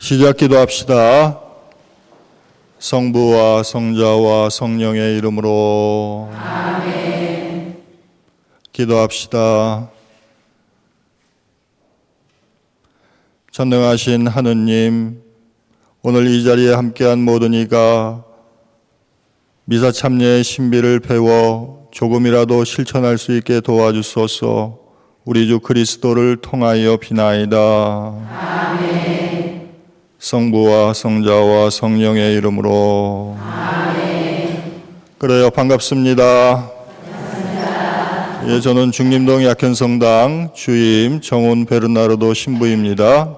시작 기도합시다. 성부와 성자와 성령의 이름으로 아멘. 기도합시다. 전능하신 하느님, 오늘 이 자리에 함께한 모든 이가 미사 참여의 신비를 배워 조금이라도 실천할 수 있게 도와주소서. 우리 주 그리스도를 통하여 비나이다. 아멘. 성부와 성자와 성령의 이름으로 아멘. 그래요, 반갑습니다. 예, 저는 중림동 약현성당 주임 정훈 베르나르도 신부입니다.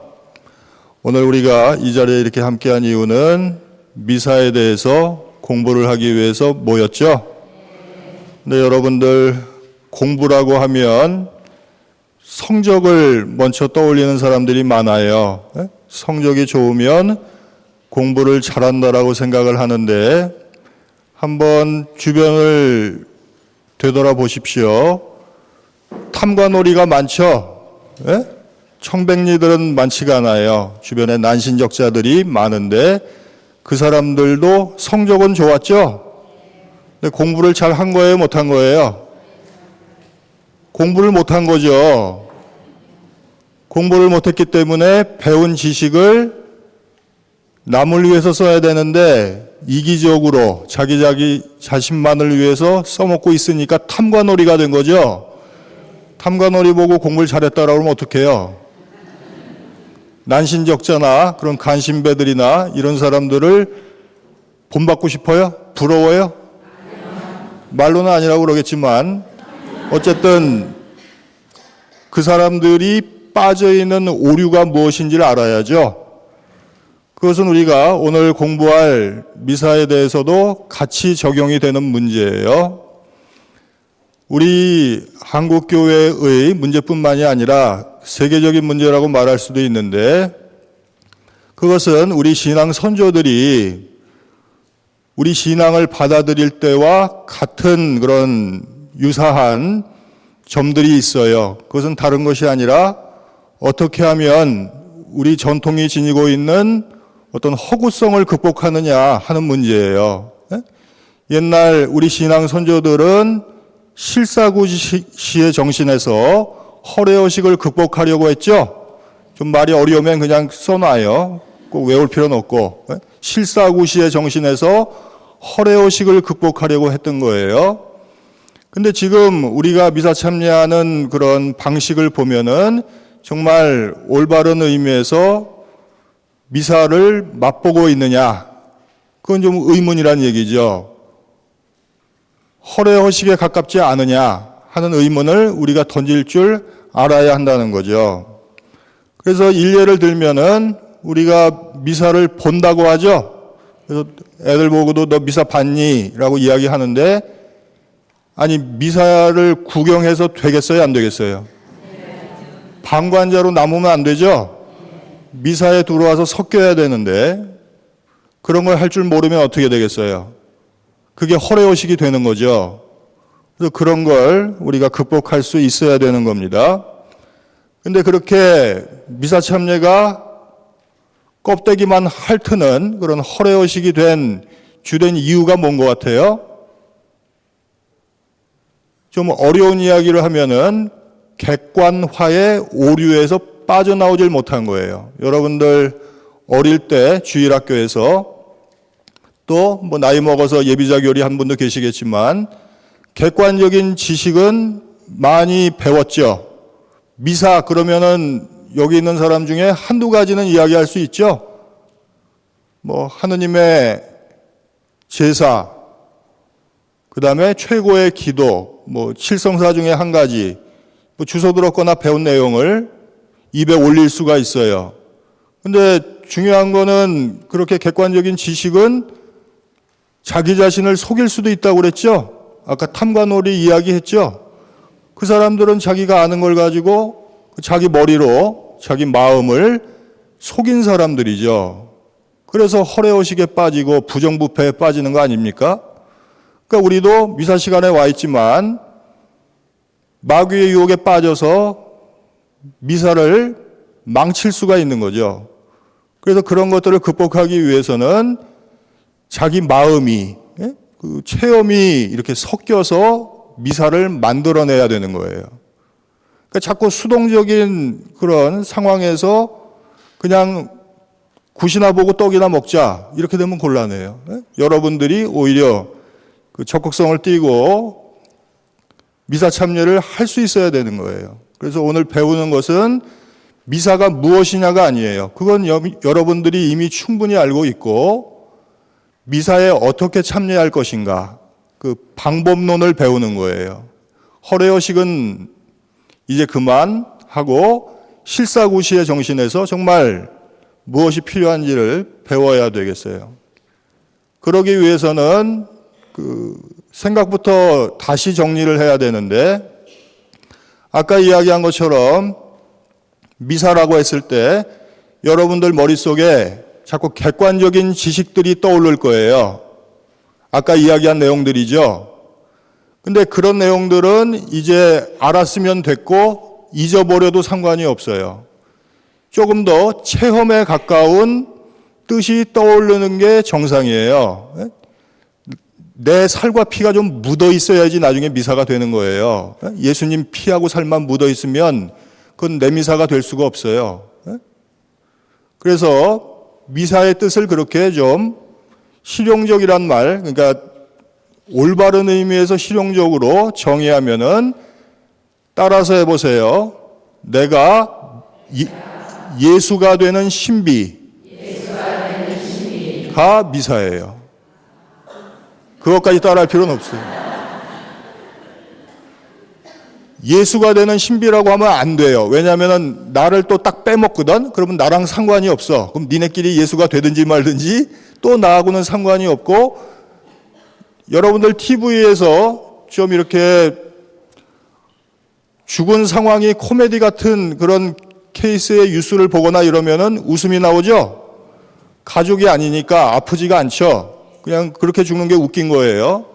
오늘 우리가 이 자리에 이렇게 함께한 이유는 미사에 대해서 공부를 하기 위해서 모였죠. 근데 여러분들, 공부라고 하면 성적을 먼저 떠올리는 사람들이 많아요. 성적이 좋으면 공부를 잘한다라고 생각을 하는데, 한번 주변을 되돌아보십시오. 탐관오리가 많죠? 청백리들은 많지가 않아요. 주변에 난신적자들이 많은데 그 사람들도 성적은 좋았죠? 근데 공부를 잘 한 거예요, 못한 거예요? 공부를 못한 거죠. 공부를 못했기 때문에 배운 지식을 남을 위해서 써야 되는데 이기적으로 자기 자신만을 위해서 써먹고 있으니까 탐관오리가 된 거죠. 탐관오리 보고 공부를 잘했다라고 하면 어떡해요? 난신적자나 그런 간신배들이나 이런 사람들을 본받고 싶어요? 부러워요? 말로는 아니라고 그러겠지만 어쨌든 그 사람들이 빠져있는 오류가 무엇인지를 알아야죠. 그것은 우리가 오늘 공부할 미사에 대해서도 같이 적용이 되는 문제예요. 우리 한국교회의 문제뿐만이 아니라 세계적인 문제라고 말할 수도 있는데, 그것은 우리 신앙 선조들이 우리 신앙을 받아들일 때와 같은 그런 유사한 점들이 있어요. 그것은 다른 것이 아니라 어떻게 하면 우리 전통이 지니고 있는 어떤 허구성을 극복하느냐 하는 문제예요. 옛날 우리 신앙 선조들은 실사구시의 정신에서 허례허식을 극복하려고 했죠. 좀 말이 어려우면 그냥 써놔요. 꼭 외울 필요는 없고. 실사구시의 정신에서 허례허식을 극복하려고 했던 거예요. 근데 지금 우리가 미사 참여하는 그런 방식을 보면은 정말 올바른 의미에서 미사를 맛보고 있느냐? 그건 좀 의문이란 얘기죠. 허례허식에 가깝지 않으냐 하는 의문을 우리가 던질 줄 알아야 한다는 거죠. 그래서 일례를 들면은 우리가 미사를 본다고 하죠. 그래서 애들 보고도 너 미사 봤니? 라고 이야기하는데, 아니, 미사를 구경해서 되겠어요? 안 되겠어요? 방관자로 남으면 안 되죠? 미사에 들어와서 섞여야 되는데 그런 걸 할 줄 모르면 어떻게 되겠어요? 그게 허례허식이 되는 거죠. 그래서 그런 걸 우리가 극복할 수 있어야 되는 겁니다. 근데 그렇게 미사 참여가 껍데기만 핥는 그런 허례허식이 된 주된 이유가 뭔 것 같아요? 좀 어려운 이야기를 하면은 객관화의 오류에서 빠져나오질 못한 거예요. 여러분들 어릴 때 주일학교에서 또 뭐 나이 먹어서 예비자 교리 한 분도 계시겠지만 객관적인 지식은 많이 배웠죠. 미사 그러면은 여기 있는 사람 중에 한두 가지는 이야기할 수 있죠. 뭐 하느님의 제사, 그 다음에 최고의 기도, 뭐 칠성사 중에 한 가지, 뭐 주워 들었거나 배운 내용을 입에 올릴 수가 있어요. 근데 중요한 거는 그렇게 객관적인 지식은 자기 자신을 속일 수도 있다고 그랬죠. 아까 탐관오리 이야기했죠. 그 사람들은 자기가 아는 걸 가지고 자기 머리로 자기 마음을 속인 사람들이죠. 그래서 허례허식에 빠지고 부정부패에 빠지는 거 아닙니까? 그러니까 우리도 미사 시간에 와 있지만 마귀의 유혹에 빠져서 미사를 망칠 수가 있는 거죠. 그래서 그런 것들을 극복하기 위해서는 자기 마음이, 그 체험이 이렇게 섞여서 미사를 만들어내야 되는 거예요. 그러니까 자꾸 수동적인 그런 상황에서 그냥 굿이나 보고 떡이나 먹자 이렇게 되면 곤란해요. 여러분들이 오히려 그 적극성을 띠고 미사 참여를 할 수 있어야 되는 거예요. 그래서 오늘 배우는 것은 미사가 무엇이냐가 아니에요. 그건 여러분들이 이미 충분히 알고 있고 미사에 어떻게 참여할 것인가 그 방법론을 배우는 거예요. 허례허식은 이제 그만하고 실사구시의 정신에서 정말 무엇이 필요한지를 배워야 되겠어요. 그러기 위해서는 그 생각부터 다시 정리를 해야 되는데 아까 이야기한 것처럼 미사라고 했을 때 여러분들 머릿속에 자꾸 객관적인 지식들이 떠오를 거예요. 아까 이야기한 내용들이죠. 근데 그런 내용들은 이제 알았으면 됐고 잊어버려도 상관이 없어요. 조금 더 체험에 가까운 뜻이 떠오르는 게 정상이에요. 내 살과 피가 좀 묻어 있어야지 나중에 미사가 되는 거예요. 예수님 피하고 살만 묻어 있으면 그건 내 미사가 될 수가 없어요. 그래서 미사의 뜻을 그렇게 좀 실용적이란 말, 그러니까 올바른 의미에서 실용적으로 정의하면은 따라서 해보세요. 내가 예수가 되는 신비가 미사예요. 그것까지 따라할 필요는 없어요. 예수가 되는 신비라고 하면 안 돼요. 왜냐하면 나를 또 딱 빼먹거든? 그러면 나랑 상관이 없어. 그럼 니네끼리 예수가 되든지 말든지 또 나하고는 상관이 없고 여러분들 TV에서 좀 이렇게 죽은 상황이 코미디 같은 그런 케이스의 뉴스를 보거나 이러면은 웃음이 나오죠? 가족이 아니니까 아프지가 않죠? 그냥 그렇게 죽는 게 웃긴 거예요.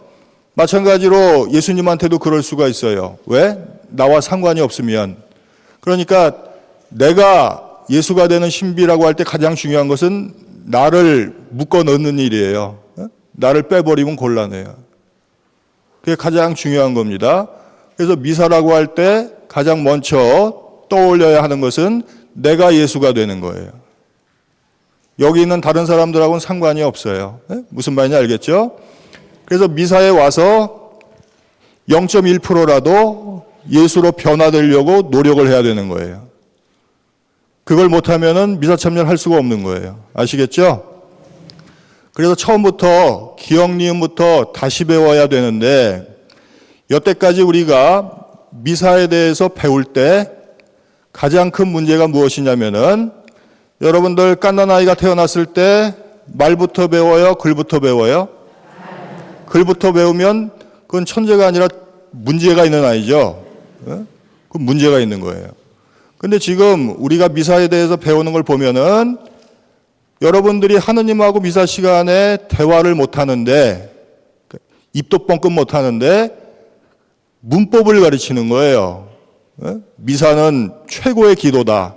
마찬가지로 예수님한테도 그럴 수가 있어요. 왜? 나와 상관이 없으면. 그러니까 내가 예수가 되는 신비라고 할 때 가장 중요한 것은 나를 묶어 넣는 일이에요. 나를 빼버리면 곤란해요. 그게 가장 중요한 겁니다. 그래서 미사라고 할 때 가장 먼저 떠올려야 하는 것은 내가 예수가 되는 거예요. 여기 있는 다른 사람들하고는 상관이 없어요. 무슨 말인지 알겠죠? 그래서 미사에 와서 0.1%라도 예수로 변화되려고 노력을 해야 되는 거예요. 그걸 못하면은 미사 참여를 할 수가 없는 거예요. 아시겠죠? 그래서 처음부터 기억 니은부터 다시 배워야 되는데 여태까지 우리가 미사에 대해서 배울 때 가장 큰 문제가 무엇이냐면은 여러분들 갓난아이가 태어났을 때 말부터 배워요? 글부터 배워요? 글부터 배우면 그건 천재가 아니라 문제가 있는 아이죠. 그 문제가 있는 거예요. 근데 지금 우리가 미사에 대해서 배우는 걸 보면은 여러분들이 하느님하고 미사 시간에 대화를 못 하는데 입도 뻥끗 못 하는데 문법을 가르치는 거예요. 미사는 최고의 기도다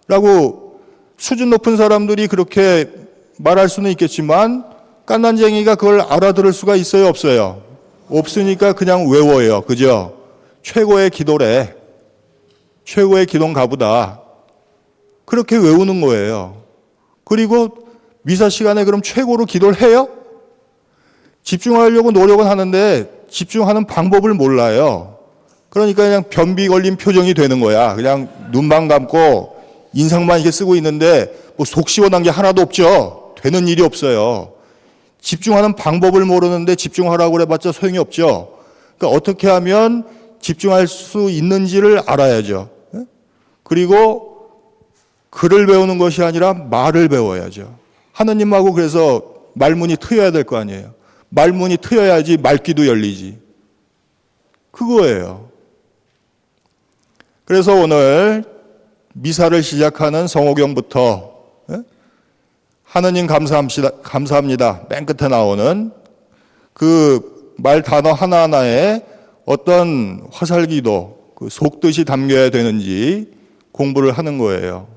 라고 수준 높은 사람들이 그렇게 말할 수는 있겠지만 깐난쟁이가 그걸 알아들을 수가 있어요, 없어요? 없으니까 그냥 외워요. 그죠? 최고의 기도래. 최고의 기도인가 보다. 그렇게 외우는 거예요. 그리고 미사 시간에 그럼 최고로 기도를 해요? 집중하려고 노력은 하는데 집중하는 방법을 몰라요. 그러니까 그냥 변비 걸린 표정이 되는 거야. 그냥 눈만 감고 인상만 이렇게 쓰고 있는데 뭐 속 시원한 게 하나도 없죠. 되는 일이 없어요. 집중하는 방법을 모르는데 집중하라고 그래봤자 소용이 없죠. 그러니까 어떻게 하면 집중할 수 있는지를 알아야죠. 그리고 글을 배우는 것이 아니라 말을 배워야죠. 하느님하고 그래서 말문이 트여야 될 거 아니에요. 말문이 트여야지 말귀도 열리지. 그거예요. 그래서 오늘 미사를 시작하는 성호경부터 하느님 감사합니다. 맨 끝에 나오는 그 말 단어 하나하나에 어떤 화살기도 그 속뜻이 담겨야 되는지 공부를 하는 거예요.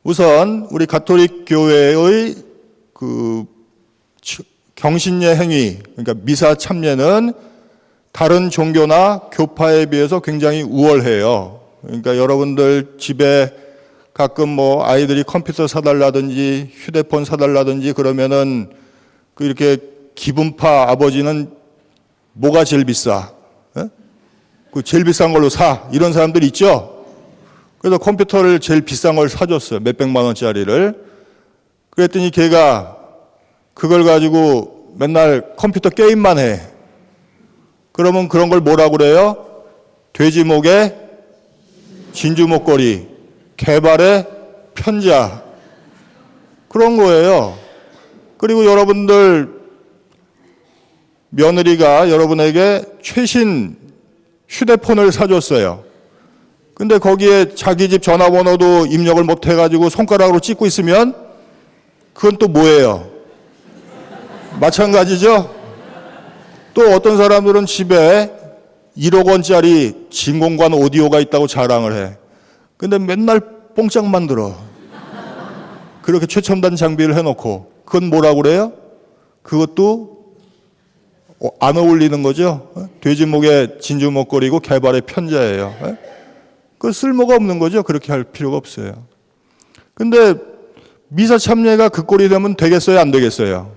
우선 우리 가톨릭 교회의 그 경신례 행위, 그러니까 미사 참례는 다른 종교나 교파에 비해서 굉장히 우월해요. 그러니까 여러분들 집에 가끔 뭐 아이들이 컴퓨터 사달라든지 휴대폰 사달라든지 그러면은 그 이렇게 기분파 아버지는 뭐가 제일 비싸? 그 제일 비싼 걸로 사. 이런 사람들 있죠? 그래서 컴퓨터를 제일 비싼 걸 사줬어요. 몇백만 원짜리를. 그랬더니 걔가 그걸 가지고 맨날 컴퓨터 게임만 해. 그러면 그런 걸 뭐라고 그래요? 돼지 목에 진주 목걸이, 개발의 편자. 그런 거예요. 그리고 여러분들 며느리가 여러분에게 최신 휴대폰을 사줬어요. 근데 거기에 자기 집 전화번호도 입력을 못 해가지고 손가락으로 찍고 있으면 그건 또 뭐예요? 마찬가지죠? 또 어떤 사람들은 집에 1억 원짜리 진공관 오디오가 있다고 자랑을 해. 근데 맨날 뽕짝 만들어. 그렇게 최첨단 장비를 해놓고. 그건 뭐라고 그래요? 그것도 안 어울리는 거죠? 돼지목에 진주 목걸이고 개발의 편자예요. 그 쓸모가 없는 거죠? 그렇게 할 필요가 없어요. 근데 미사 참례가 그 꼴이 되면 되겠어요? 안 되겠어요?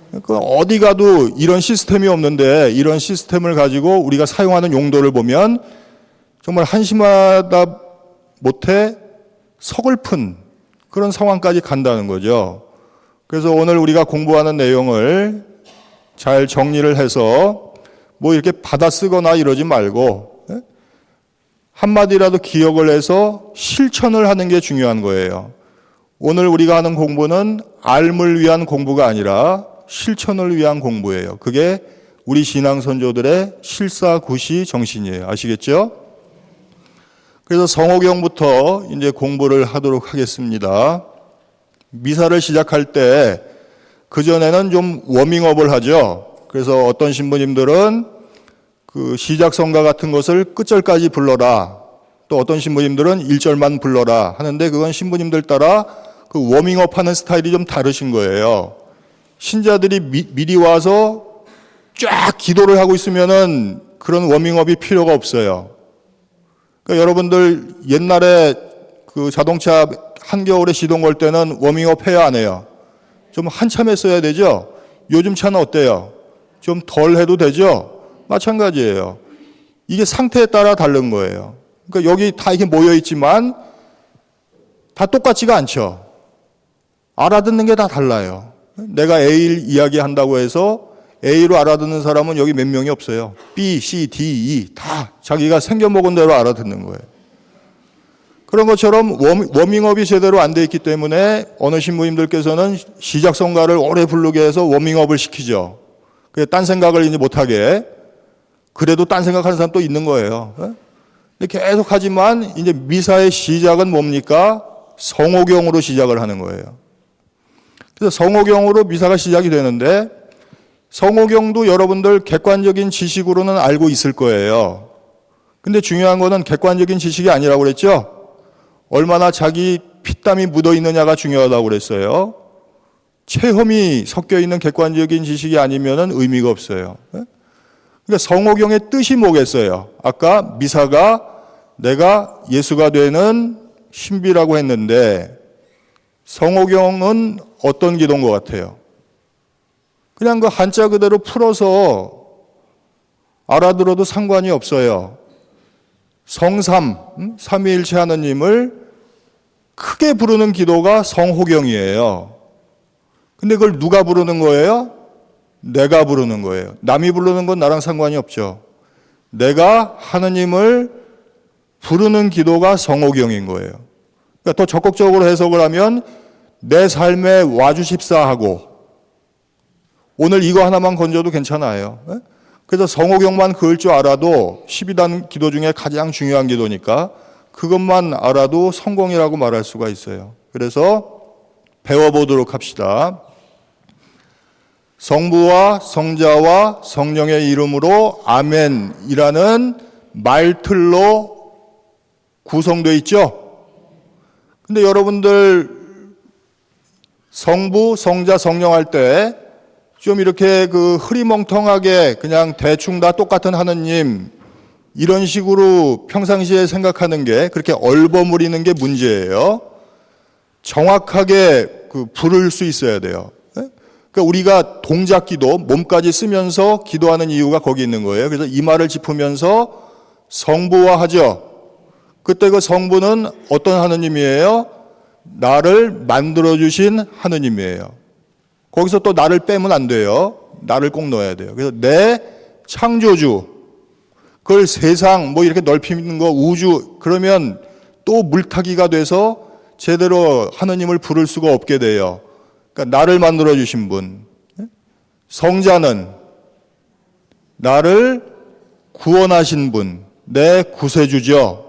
그러니까 어디 가도 이런 시스템이 없는데 이런 시스템을 가지고 우리가 사용하는 용도를 보면 정말 한심하다 못해 서글픈 그런 상황까지 간다는 거죠. 그래서 오늘 우리가 공부하는 내용을 잘 정리를 해서 뭐 이렇게 받아 쓰거나 이러지 말고 한마디라도 기억을 해서 실천을 하는 게 중요한 거예요. 오늘 우리가 하는 공부는 알을 위한 공부가 아니라 실천을 위한 공부예요. 그게 우리 신앙 선조들의 실사구시 정신이에요. 아시겠죠? 그래서 성호경부터 이제 공부를 하도록 하겠습니다. 미사를 시작할 때 그전에는 좀 워밍업을 하죠. 그래서 어떤 신부님들은 그 시작성가 같은 것을 끝절까지 불러라. 또 어떤 신부님들은 1절만 불러라 하는데 그건 신부님들 따라 그 워밍업 하는 스타일이 좀 다르신 거예요. 신자들이 미리 와서 쫙 기도를 하고 있으면은 그런 워밍업이 필요가 없어요. 그러니까 여러분들 옛날에 그 자동차 한겨울에 시동 걸 때는 워밍업 해야 안 해요? 좀 한참 했어야 되죠? 요즘 차는 어때요? 좀 덜 해도 되죠? 마찬가지예요. 이게 상태에 따라 다른 거예요. 그러니까 여기 다 이렇게 모여 있지만 다 똑같지가 않죠. 알아듣는 게 다 달라요. 내가 A를 이야기한다고 해서 A로 알아듣는 사람은 여기 몇 명이 없어요. B, C, D, E 다 자기가 생겨먹은 대로 알아듣는 거예요. 그런 것처럼 워밍업이 제대로 안 돼 있기 때문에 어느 신부님들께서는 시작성가를 오래 부르게 해서 워밍업을 시키죠. 딴 생각을 이제 못하게. 그래도 딴 생각하는 사람 또 있는 거예요. 근데 계속 하지만 이제 미사의 시작은 뭡니까? 성호경으로 시작을 하는 거예요. 그래서 성호경으로 미사가 시작이 되는데 성호경도 여러분들 객관적인 지식으로는 알고 있을 거예요. 근데 중요한 거는 객관적인 지식이 아니라고 그랬죠? 얼마나 자기 피땀이 묻어 있느냐가 중요하다고 그랬어요. 체험이 섞여 있는 객관적인 지식이 아니면은 의미가 없어요. 그러니까 성호경의 뜻이 뭐겠어요? 아까 미사가 내가 예수가 되는 신비라고 했는데 성호경은 어떤 기도인 것 같아요? 그냥 그 한자 그대로 풀어서 알아들어도 상관이 없어요. 성삼, 삼위일체 하느님을 크게 부르는 기도가 성호경이에요. 근데 그걸 누가 부르는 거예요? 내가 부르는 거예요. 남이 부르는 건 나랑 상관이 없죠. 내가 하느님을 부르는 기도가 성호경인 거예요. 그러니까 더 적극적으로 해석을 하면 내 삶에 와주십사 하고 오늘 이거 하나만 건져도 괜찮아요. 그래서 성호경만 그을 줄 알아도 12단 기도 중에 가장 중요한 기도니까 그것만 알아도 성공이라고 말할 수가 있어요. 그래서 배워보도록 합시다. 성부와 성자와 성령의 이름으로 아멘이라는 말틀로 구성되어 있죠. 근데 여러분들 성부, 성자, 성령 할 때 좀 이렇게 그 흐리멍텅하게 그냥 대충 다 똑같은 하느님 이런 식으로 평상시에 생각하는 게 그렇게 얼버무리는 게 문제예요. 정확하게 그 부를 수 있어야 돼요. 그러니까 우리가 동작 기도, 몸까지 쓰면서 기도하는 이유가 거기 있는 거예요. 그래서 이마를 짚으면서 성부와 하죠. 그때 그 성부는 어떤 하느님이에요? 나를 만들어주신 하느님이에요. 거기서 또 나를 빼면 안 돼요. 나를 꼭 넣어야 돼요. 그래서 내 창조주, 그걸 세상 뭐 이렇게 넓히는 거 우주 그러면 또 물타기가 돼서 제대로 하느님을 부를 수가 없게 돼요. 그러니까 나를 만들어주신 분. 성자는 나를 구원하신 분, 내 구세주죠.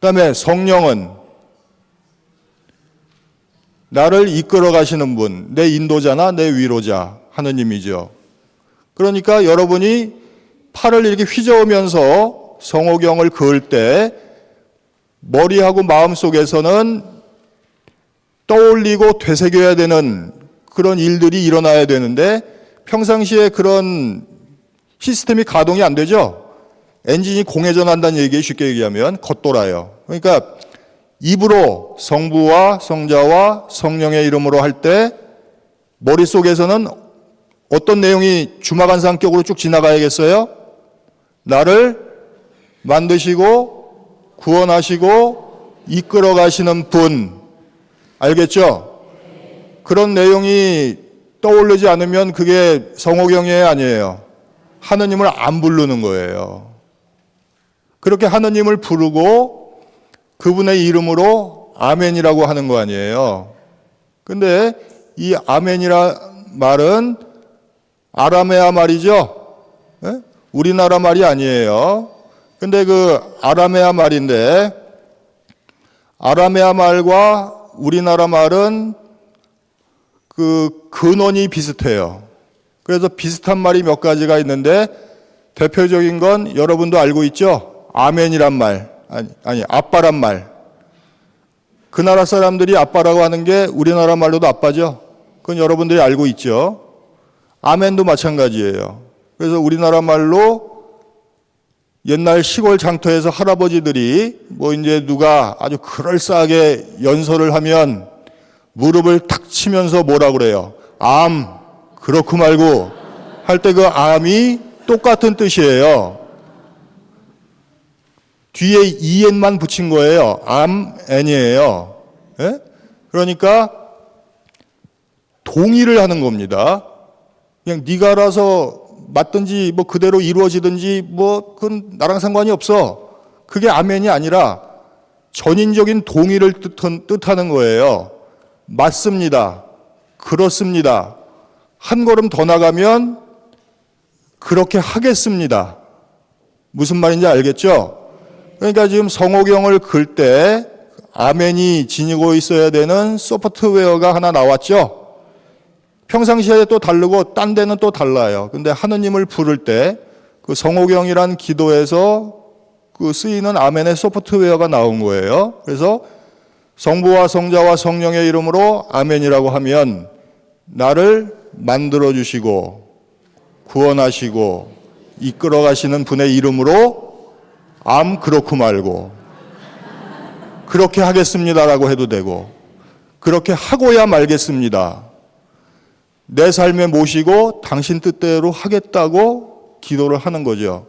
그다음에 성령은 나를 이끌어 가시는 분, 내 인도자나 내 위로자, 하느님이죠. 그러니까 여러분이 팔을 이렇게 휘저으면서 성호경을 그을 때 머리하고 마음속에서는 떠올리고 되새겨야 되는 그런 일들이 일어나야 되는데 평상시에 그런 시스템이 가동이 안 되죠. 엔진이 공회전한다는 얘기에 쉽게 얘기하면 겉돌아요. 그러니까 입으로 성부와 성자와 성령의 이름으로 할 때 머릿속에서는 어떤 내용이 주마간상격으로 쭉 지나가야겠어요? 나를 만드시고 구원하시고 이끌어 가시는 분. 알겠죠? 그런 내용이 떠오르지 않으면 그게 성호경이 아니에요. 하느님을 안 부르는 거예요. 그렇게 하느님을 부르고 그분의 이름으로 아멘이라고 하는 거 아니에요. 근데 이 아멘이라 말은 아라메아 말이죠. 예? 우리나라 말이 아니에요. 근데 그 아라메아 말인데 아라메아 말과 우리나라 말은 그 근원이 비슷해요. 그래서 비슷한 말이 몇 가지가 있는데 대표적인 건 여러분도 알고 있죠? 아멘이란 말. 아니, 아빠란 말. 그 나라 사람들이 아빠라고 하는 게 우리나라 말로도 아빠죠. 그건 여러분들이 알고 있죠. 아멘도 마찬가지예요. 그래서 우리나라 말로 옛날 시골 장터에서 할아버지들이 뭐 이제 누가 아주 그럴싸하게 연설을 하면 무릎을 탁 치면서 뭐라 그래요? 그렇고 말고 할 때 그 암이 똑같은 뜻이에요. 뒤에 EN만 붙인 거예요. N이에요. 예? 그러니까 동의를 하는 겁니다. 그냥 네가 알아서 맞든지 뭐 그대로 이루어지든지 뭐 그건 나랑 상관이 없어. 그게 아멘이 아니라 전인적인 동의를 뜻하는 거예요. 맞습니다. 그렇습니다. 한 걸음 더 나가면 그렇게 하겠습니다. 무슨 말인지 알겠죠? 그러니까 지금 성호경을 글 때 아멘이 지니고 있어야 되는 소프트웨어가 하나 나왔죠. 평상시에 또 다르고 딴 데는 또 달라요. 근데 하느님을 부를 때 그 성호경이란 기도에서 그 쓰이는 아멘의 소프트웨어가 나온 거예요. 그래서 성부와 성자와 성령의 이름으로 아멘이라고 하면 나를 만들어 주시고 구원하시고 이끌어 가시는 분의 이름으로 그렇고 말고 그렇게 하겠습니다라고 해도 되고 그렇게 하고야 말겠습니다. 내 삶에 모시고 당신 뜻대로 하겠다고 기도를 하는 거죠.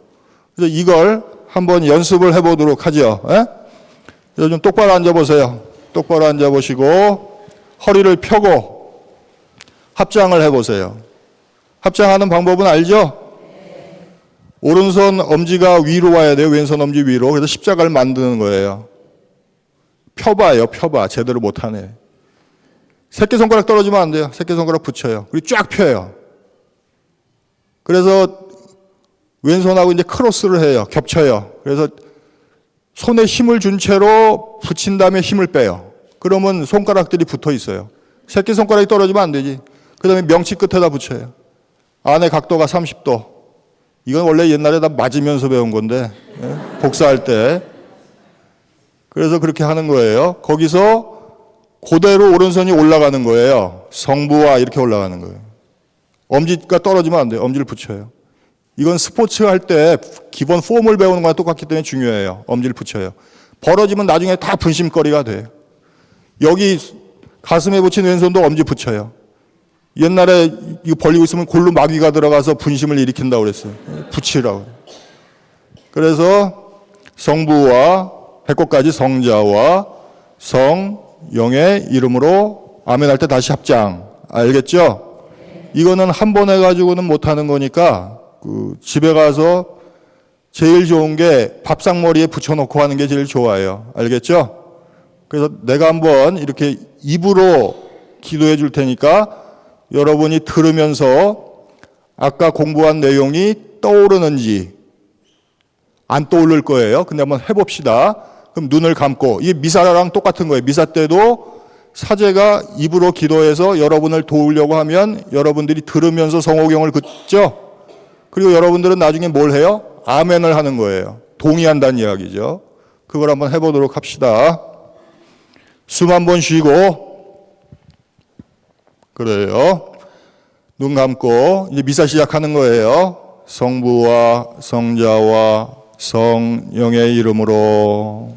그래서 이걸 한번 연습을 해보도록 하죠. 그래서 좀 똑바로 앉아보세요. 똑바로 앉아보시고 허리를 펴고 합장을 해보세요. 합장하는 방법은 알죠? 오른손 엄지가 위로 와야 돼요. 왼손 엄지 위로. 그래서 십자가를 만드는 거예요. 펴봐요. 펴봐. 제대로 못하네. 새끼손가락 떨어지면 안 돼요. 새끼손가락 붙여요. 그리고 쫙 펴요. 그래서 왼손하고 이제 크로스를 해요. 겹쳐요. 그래서 손에 힘을 준 채로 붙인 다음에 힘을 빼요. 그러면 손가락들이 붙어 있어요. 새끼손가락이 떨어지면 안 되지. 그 다음에 명치 끝에다 붙여요. 안에 각도가 30도. 이건 원래 옛날에 다 맞으면서 배운 건데, 복사할 때. 그래서 그렇게 하는 거예요. 거기서 그대로 오른손이 올라가는 거예요. 성부와 이렇게 올라가는 거예요. 엄지가 떨어지면 안 돼요. 엄지를 붙여요. 이건 스포츠 할 때 기본 폼을 배우는 거랑 똑같기 때문에 중요해요. 엄지를 붙여요. 벌어지면 나중에 다 분심거리가 돼요. 여기 가슴에 붙인 왼손도 엄지 붙여요. 옛날에 이거 벌리고 있으면 골로 마귀가 들어가서 분심을 일으킨다고 그랬어요. 붙이라고. 그래서 성부와 배꼽까지 성자와 성령의 이름으로 아멘 할 때 다시 합장. 알겠죠? 이거는 한 번 해가지고는 못하는 거니까 집에 가서 제일 좋은 게 밥상머리에 붙여놓고 하는 게 제일 좋아요. 알겠죠? 그래서 내가 한번 이렇게 입으로 기도해 줄 테니까 여러분이 들으면서 아까 공부한 내용이 떠오르는지 안 떠오를 거예요. 근데 한번 해봅시다. 그럼 눈을 감고, 이게 미사랑 똑같은 거예요. 미사 때도 사제가 입으로 기도해서 여러분을 도우려고 하면 여러분들이 들으면서 성호경을 긋죠. 그리고 여러분들은 나중에 뭘 해요? 아멘을 하는 거예요. 동의한다는 이야기죠. 그걸 한번 해보도록 합시다. 숨 한번 쉬고, 그래요. 눈 감고 이제 미사 시작하는 거예요. 성부와 성자와 성령의 이름으로.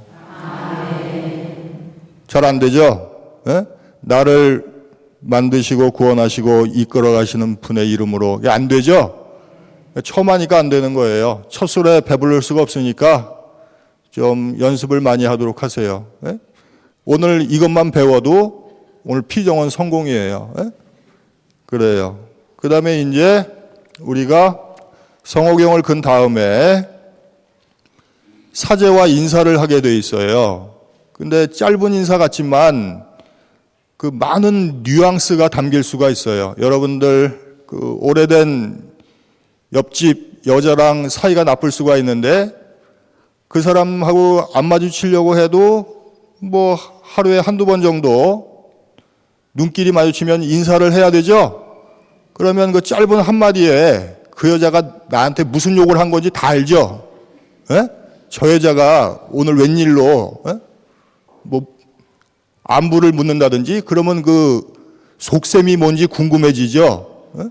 잘 안 되죠? 네? 나를 만드시고 구원하시고 이끌어 가시는 분의 이름으로. 이게 안 되죠? 처음 하니까 안 되는 거예요. 첫 술에 배부를 수가 없으니까 좀 연습을 많이 하도록 하세요. 네? 오늘 이것만 배워도 오늘 피정원 성공이에요. 네? 그래요. 그 다음에 이제 우리가 성호경을 근 다음에 사제와 인사를 하게 돼 있어요. 근데 짧은 인사 같지만 그 많은 뉘앙스가 담길 수가 있어요. 여러분들 그 오래된 옆집 여자랑 사이가 나쁠 수가 있는데 그 사람하고 안 마주치려고 해도 뭐 하루에 한두 번 정도 눈길이 마주치면 인사를 해야 되죠? 그러면 그 짧은 한마디에 그 여자가 나한테 무슨 욕을 한 건지 다 알죠? 에? 저 여자가 오늘 웬일로 뭐 안부를 묻는다든지 그러면 그 속셈이 뭔지 궁금해지죠? 에?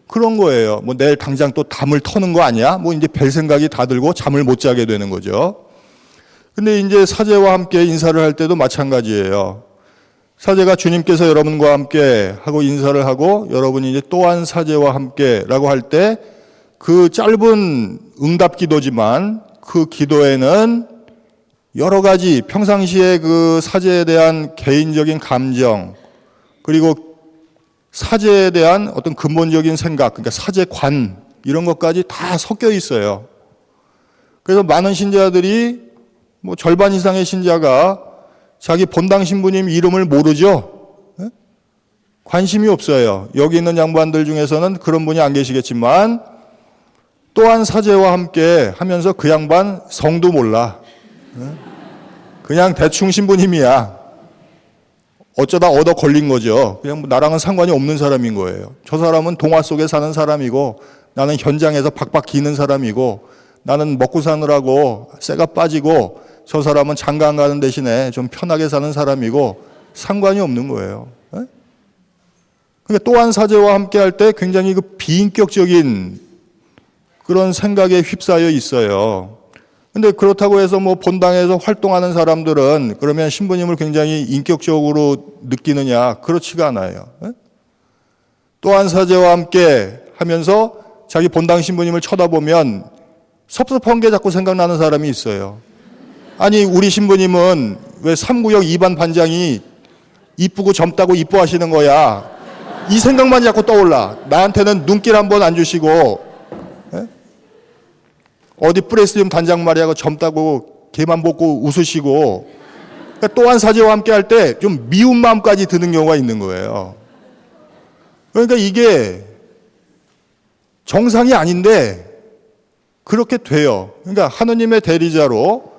그런 거예요. 뭐 내일 당장 또 담을 터는 거 아니야? 뭐 이제 별 생각이 다 들고 잠을 못 자게 되는 거죠. 근데 이제 사제와 함께 인사를 할 때도 마찬가지예요. 사제가 주님께서 여러분과 함께 하고 인사를 하고 여러분이 이제 또한 사제와 함께라고 할 때 그 짧은 응답 기도지만 그 기도에는 여러 가지 평상시에 그 사제에 대한 개인적인 감정 그리고 사제에 대한 어떤 근본적인 생각, 그러니까 사제관 이런 것까지 다 섞여 있어요. 그래서 많은 신자들이 뭐 절반 이상의 신자가 자기 본당 신부님 이름을 모르죠. 관심이 없어요. 여기 있는 양반들 중에서는 그런 분이 안 계시겠지만 또한 사제와 함께 하면서 그 양반 성도 몰라. 그냥 대충 신부님이야. 어쩌다 얻어 걸린 거죠. 그냥 뭐 나랑은 상관이 없는 사람인 거예요. 저 사람은 동화 속에 사는 사람이고 나는 현장에서 박박 기는 사람이고 나는 먹고 사느라고 쇠가 빠지고 저 사람은 장가 안 가는 대신에 좀 편하게 사는 사람이고 상관이 없는 거예요. 그러니까 또한 사제와 함께 할 때 굉장히 그 비인격적인 그런 생각에 휩싸여 있어요. 근데 그렇다고 해서 뭐 본당에서 활동하는 사람들은 그러면 신부님을 굉장히 인격적으로 느끼느냐? 그렇지가 않아요. 또한 사제와 함께 하면서 자기 본당 신부님을 쳐다보면 섭섭한 게 자꾸 생각나는 사람이 있어요. 아니 우리 신부님은 왜 3구역 2반 반장이 이쁘고 젊다고 이뻐하시는 거야. 이 생각만 자꾸 떠올라. 나한테는 눈길 한번 안 주시고 어디 프레시움 단장 말이야 젊다고 걔만 보고 웃으시고 그러니까 또한 사제와 함께 할 때 좀 미운 마음까지 드는 경우가 있는 거예요. 그러니까 이게 정상이 아닌데 그렇게 돼요. 그러니까 하느님의 대리자로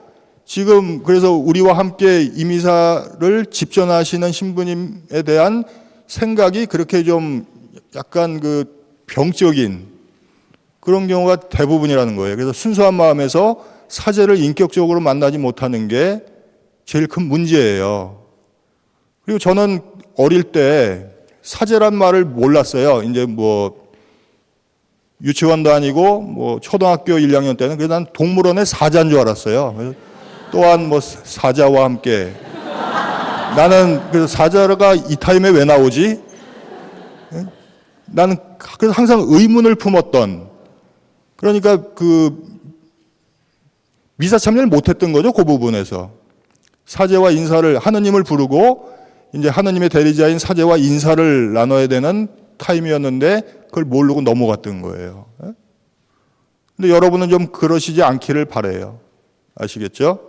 지금 그래서 우리와 함께 이미사를 집전하시는 신부님에 대한 생각이 그렇게 좀 약간 그 병적인 그런 경우가 대부분이라는 거예요. 그래서 순수한 마음에서 사제를 인격적으로 만나지 못하는 게 제일 큰 문제예요. 그리고 저는 어릴 때 사제란 말을 몰랐어요. 이제 뭐 유치원도 아니고 뭐 초등학교 1, 2학년 때는 그래서 난 동물원의 사자인 줄 알았어요. 그래서 또한 뭐 사자와 함께 나는 그래서 사자가 이 타임에 왜 나오지? 나는 그래서 항상 의문을 품었던, 그러니까 그 미사 참여를 못했던 거죠. 그 부분에서 사제와 인사를, 하느님을 부르고 이제 하느님의 대리자인 사제와 인사를 나눠야 되는 타임이었는데 그걸 모르고 넘어갔던 거예요. 근데 여러분은 좀 그러시지 않기를 바라요. 아시겠죠?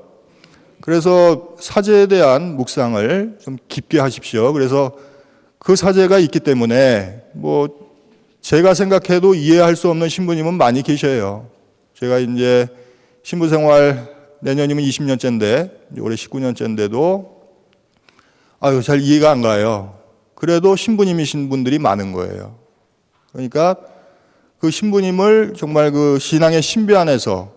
그래서 사제에 대한 묵상을 좀 깊게 하십시오. 그래서 그 사제가 있기 때문에 뭐 제가 생각해도 이해할 수 없는 신부님은 많이 계셔요. 제가 이제 신부 생활 내년이면 20년째인데 올해 19년째인데도 잘 이해가 안 가요. 그래도 신부님이신 분들이 많은 거예요. 그러니까 그 신부님을 정말 그 신앙의 신비 안에서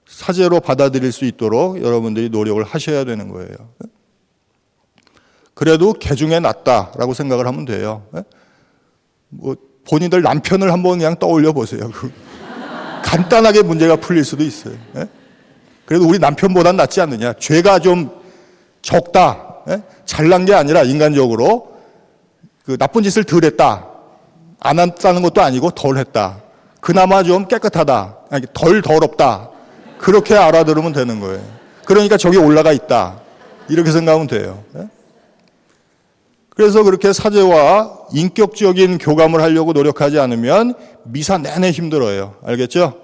사제로 받아들일 수 있도록 여러분들이 노력을 하셔야 되는 거예요. 그래도 개 중에 낫다라고 생각을 하면 돼요. 뭐 본인들 남편을 한번 그냥 떠올려 보세요. 간단하게 문제가 풀릴 수도 있어요. 그래도 우리 남편보단 낫지 않느냐. 죄가 좀 적다. 잘난 게 아니라 인간적으로 그 나쁜 짓을 덜 했다. 안 했다는 것도 아니고 덜 했다. 그나마 좀 깨끗하다. 아니, 덜 더럽다. 그렇게 알아들으면 되는 거예요. 그러니까 저기 올라가 있다. 이렇게 생각하면 돼요. 그래서 그렇게 사제와 인격적인 교감을 하려고 노력하지 않으면 미사 내내 힘들어요. 알겠죠?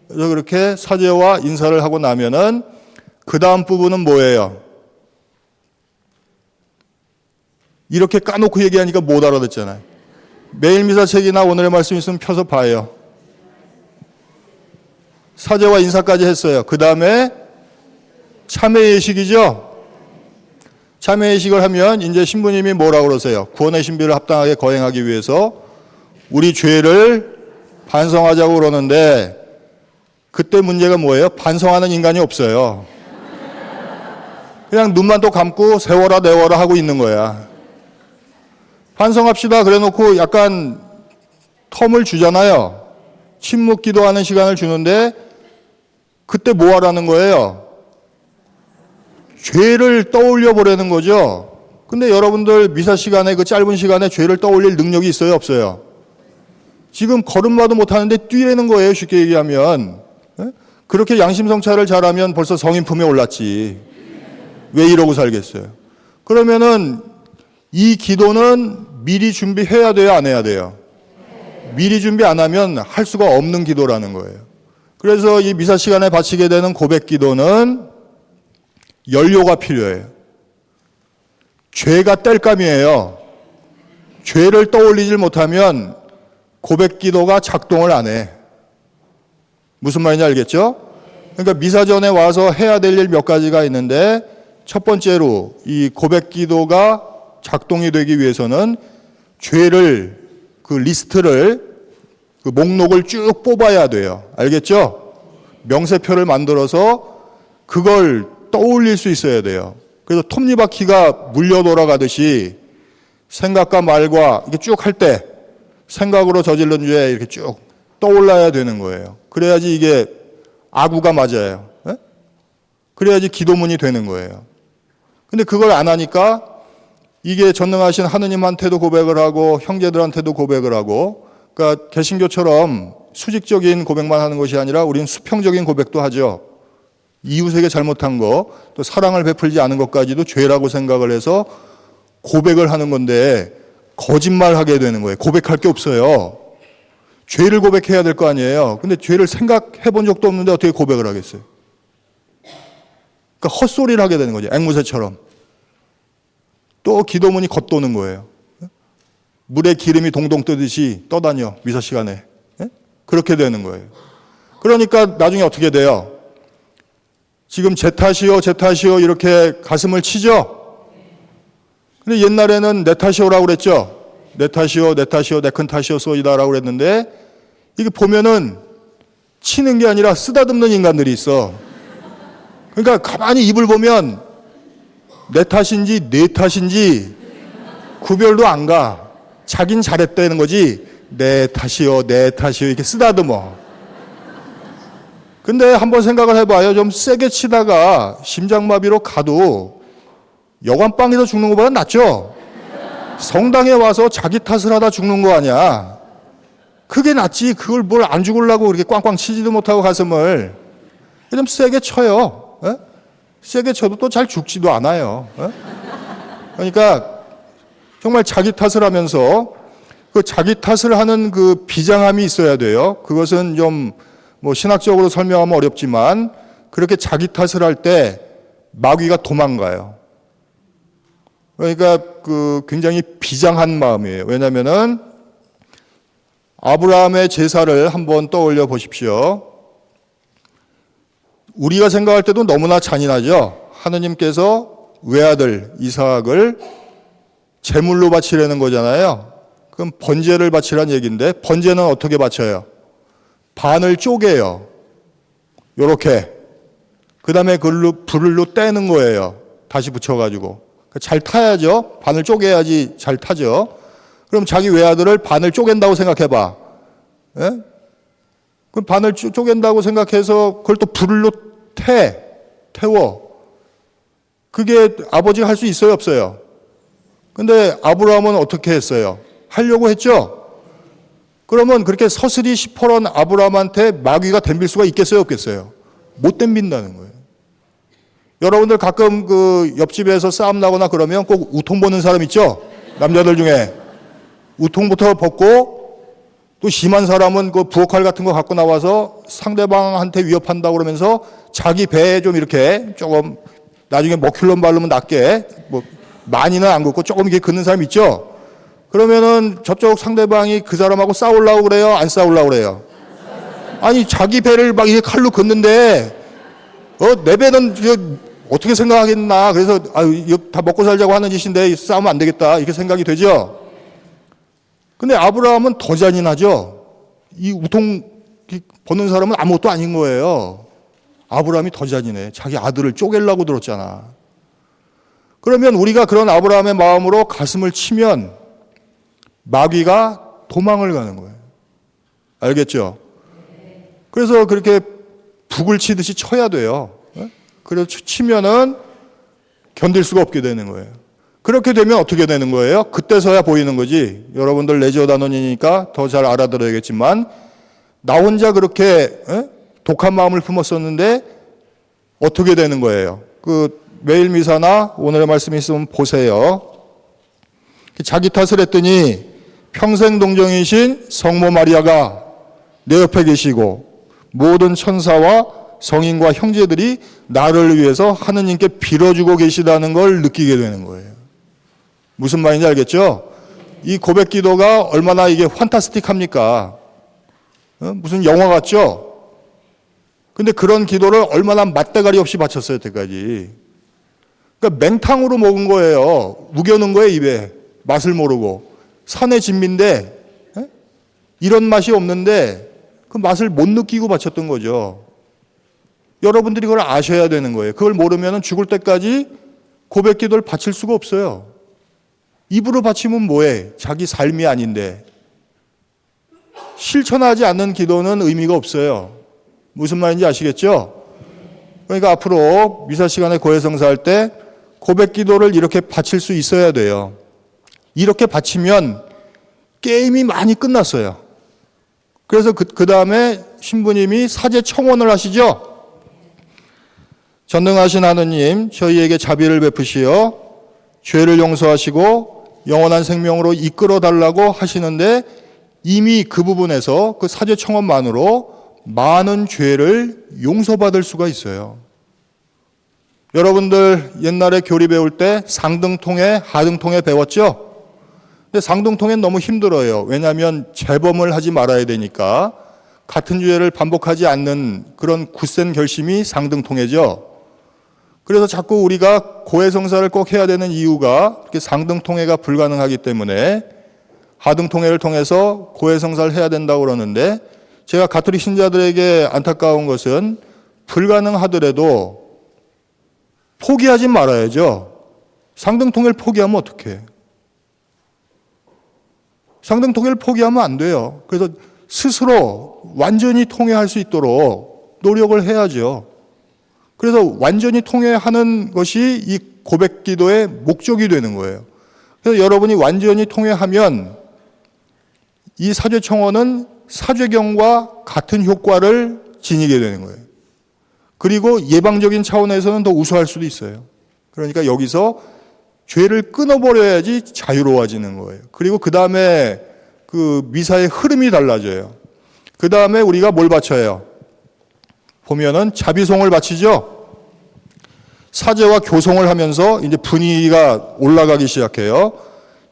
그래서 그렇게 사제와 인사를 하고 나면은 그 다음 부분은 뭐예요? 이렇게 까놓고 얘기하니까 못 알아듣잖아요. 매일 미사책이나 오늘의 말씀 있으면 펴서 봐요. 사제와 인사까지 했어요. 그 다음에 참회 예식이죠. 참회 예식을 하면 이제 신부님이 뭐라고 그러세요? 구원의 신비를 합당하게 거행하기 위해서 우리 죄를 반성하자고 그러는데 그때 문제가 뭐예요? 반성하는 인간이 없어요. 그냥 눈만 또 감고 세워라 내워라 하고 있는 거야. 반성합시다 그래 놓고 약간 텀을 주잖아요. 침묵 기도하는 시간을 주는데 그때 뭐 하라는 거예요? 죄를 떠올려 보라는 거죠. 근데 여러분들 미사 시간에 그 짧은 시간에 죄를 떠올릴 능력이 있어요, 없어요? 지금 걸음마도 못 하는데 뛰라는 거예요, 쉽게 얘기하면. 그렇게 양심성찰을 잘하면 벌써 성인 품에 올랐지. 왜 이러고 살겠어요? 그러면은 이 기도는 미리 준비해야 돼요, 안 해야 돼요? 미리 준비 안 하면 할 수가 없는 기도라는 거예요. 그래서 이 미사 시간에 바치게 되는 고백 기도는 연료가 필요해요. 죄가 땔감이에요. 죄를 떠올리질 못하면 고백 기도가 작동을 안 해. 무슨 말인지 알겠죠? 그러니까 미사 전에 와서 해야 될 일 몇 가지가 있는데 첫 번째로 이 고백 기도가 작동이 되기 위해서는 죄를 그 리스트를 그 목록을 쭉 뽑아야 돼요. 알겠죠? 명세표를 만들어서 그걸 떠올릴 수 있어야 돼요. 그래서 톱니바퀴가 물려 돌아가듯이 생각과 말과 이렇게 쭉 할 때 생각으로 저지른 죄 이렇게 쭉 떠올라야 되는 거예요. 그래야지 이게 아구가 맞아요. 그래야지 기도문이 되는 거예요. 근데 그걸 안 하니까 이게 전능하신 하느님한테도 고백을 하고 형제들한테도 고백을 하고, 그러니까 개신교처럼 수직적인 고백만 하는 것이 아니라 우리는 수평적인 고백도 하죠. 이웃에게 잘못한 거, 또 사랑을 베풀지 않은 것까지도 죄라고 생각을 해서 고백을 하는 건데 거짓말하게 되는 거예요. 고백할 게 없어요. 죄를 고백해야 될 거 아니에요. 근데 죄를 생각해 본 적도 없는데 어떻게 고백을 하겠어요? 그러니까 헛소리를 하게 되는 거죠. 앵무새처럼. 또 기도문이 겉도는 거예요. 물에 기름이 동동 뜨듯이 떠다녀, 미사 시간에. 그렇게 되는 거예요. 그러니까 나중에 어떻게 돼요? 지금 제 탓이요, 제 탓이요 이렇게 가슴을 치죠? 근데 옛날에는 내 탓이오라고 그랬죠? 내 탓이요, 내 탓이요, 내 큰 탓이었소이다라고 그랬는데 이게 보면은 치는 게 아니라 쓰다듬는 인간들이 있어. 그러니까 가만히 입을 보면 내 탓인지 내 탓인지 구별도 안 가. 자긴 잘했다는 거지. 내 탓이요, 내 탓이요 이렇게 쓰다듬어. 근데 한번 생각을 해봐요. 좀 세게 치다가 심장마비로 가도 여관방에서 죽는 것보다 낫죠? 성당에 와서 자기 탓을 하다 죽는 거 아니야. 그게 낫지. 그걸 뭘 안 죽으려고 그렇게 꽝꽝 치지도 못하고 가슴을. 좀 세게 쳐요. 에? 세게 쳐도 또 잘 죽지도 않아요. 에? 그러니까 정말 자기 탓을 하면서 그 자기 탓을 하는 그 비장함이 있어야 돼요. 그것은 좀 뭐 신학적으로 설명하면 어렵지만 그렇게 자기 탓을 할 때 마귀가 도망가요. 그러니까 그 굉장히 비장한 마음이에요. 왜냐면은 아브라함의 제사를 한번 떠올려 보십시오. 우리가 생각할 때도 너무나 잔인하죠. 하느님께서 외아들 이삭을 제물로 바치려는 거잖아요. 그럼 번제를 바치란 얘기인데 번제는 어떻게 바쳐요? 반을 쪼개요. 요렇게. 그 다음에 불로 떼는 거예요. 다시 붙여가지고. 잘 타야죠. 반을 쪼개야지 잘 타죠. 그럼 자기 외아들을 반을 쪼갠다고 생각해봐. 예? 그럼 반을 쪼갠다고 생각해서 그걸 또 불로 태워. 그게 아버지가 할 수 있어요, 없어요? 근데 아브라함은 어떻게 했어요? 하려고 했죠? 그러면 그렇게 서슬이 시퍼런 아브라함한테 마귀가 덤빌 수가 있겠어요, 없겠어요? 못 덤빈다는 거예요. 여러분들 가끔 그 옆집에서 싸움 나거나 그러면 꼭 우통 보는 사람 있죠? 남자들 중에. 우통부터 벗고 또 심한 사람은 그 부엌칼 같은 거 갖고 나와서 상대방한테 위협한다고 그러면서 자기 배에 좀 이렇게 조금 나중에 머큘럼 바르면 낫게 뭐 많이는 안 긋고 조금 이렇게 긋는 사람 있죠? 그러면은 저쪽 상대방이 그 사람하고 싸우려고 그래요? 안 싸우려고 그래요? 아니, 자기 배를 막 이렇게 칼로 긋는데, 내 배는 어떻게 생각하겠나. 그래서, 이거 다 먹고 살자고 하는 짓인데 싸우면 안 되겠다. 이렇게 생각이 되죠? 근데 아브라함은 더 잔인하죠? 이 우통 벗는 사람은 아무것도 아닌 거예요. 아브라함이 더 잔인해. 자기 아들을 쪼개려고 들었잖아. 그러면 우리가 그런 아브라함의 마음으로 가슴을 치면 마귀가 도망을 가는 거예요. 알겠죠? 그래서 그렇게 북을 치듯이 쳐야 돼요. 그래서 치면은 견딜 수가 없게 되는 거예요. 그렇게 되면 어떻게 되는 거예요? 그때서야 보이는 거지. 여러분들 레지오 단원이니까 더 잘 알아들어야겠지만 나 혼자 그렇게 독한 마음을 품었었는데 어떻게 되는 거예요? 그 매일 미사나 오늘의 말씀이 있으면 보세요. 자기 탓을 했더니 평생 동정이신 성모 마리아가 내 옆에 계시고 모든 천사와 성인과 형제들이 나를 위해서 하느님께 빌어주고 계시다는 걸 느끼게 되는 거예요. 무슨 말인지 알겠죠? 이 고백 기도가 얼마나 이게 판타스틱합니까? 무슨 영화 같죠? 근데 그런 기도를 얼마나 맛대가리 없이 바쳤어요, 여태까지. 그러니까 맹탕으로 먹은 거예요. 우겨놓은 거예요, 입에. 맛을 모르고. 산의 진미인데 이런 맛이 없는데 그 맛을 못 느끼고 바쳤던 거죠. 여러분들이 그걸 아셔야 되는 거예요. 그걸 모르면 죽을 때까지 고백 기도를 바칠 수가 없어요. 입으로 바치면 뭐해? 자기 삶이 아닌데. 실천하지 않는 기도는 의미가 없어요. 무슨 말인지 아시겠죠? 그러니까 앞으로 미사 시간에 고해성사 할 때 고백 기도를 이렇게 바칠 수 있어야 돼요. 이렇게 바치면 게임이 많이 끝났어요. 그래서 그 다음에 신부님이 사제 청원을 하시죠. 전능하신 하느님, 저희에게 자비를 베푸시어 죄를 용서하시고 영원한 생명으로 이끌어 달라고 하시는데 이미 그 부분에서 그 사제 청원만으로 많은 죄를 용서받을 수가 있어요. 여러분들 옛날에 교리 배울 때 상등통에 하등통에 배웠죠? 근데 상등통엔 너무 힘들어요. 왜냐하면 재범을 하지 말아야 되니까 같은 죄를 반복하지 않는 그런 굳센 결심이 상등통해죠. 그래서 자꾸 우리가 고해성사를 꼭 해야 되는 이유가 이렇게 상등통해가 불가능하기 때문에 하등통해를 통해서 고해성사를 해야 된다고 그러는데 제가 가톨릭 신자들에게 안타까운 것은 불가능하더라도 포기하지 말아야죠. 상등통일 포기하면 어떡해? 상등통일 포기하면 안 돼요. 그래서 스스로 완전히 통회할 수 있도록 노력을 해야죠. 그래서 완전히 통회하는 것이 이 고백 기도의 목적이 되는 거예요. 그래서 여러분이 완전히 통회하면 이 사죄 청원은 사죄경과 같은 효과를 지니게 되는 거예요. 그리고 예방적인 차원에서는 더 우수할 수도 있어요. 그러니까 여기서 죄를 끊어버려야지 자유로워지는 거예요. 그리고 그 다음에 그 미사의 흐름이 달라져요. 그 다음에 우리가 뭘 바쳐요? 보면은 자비송을 바치죠? 사죄와 교송을 하면서 이제 분위기가 올라가기 시작해요.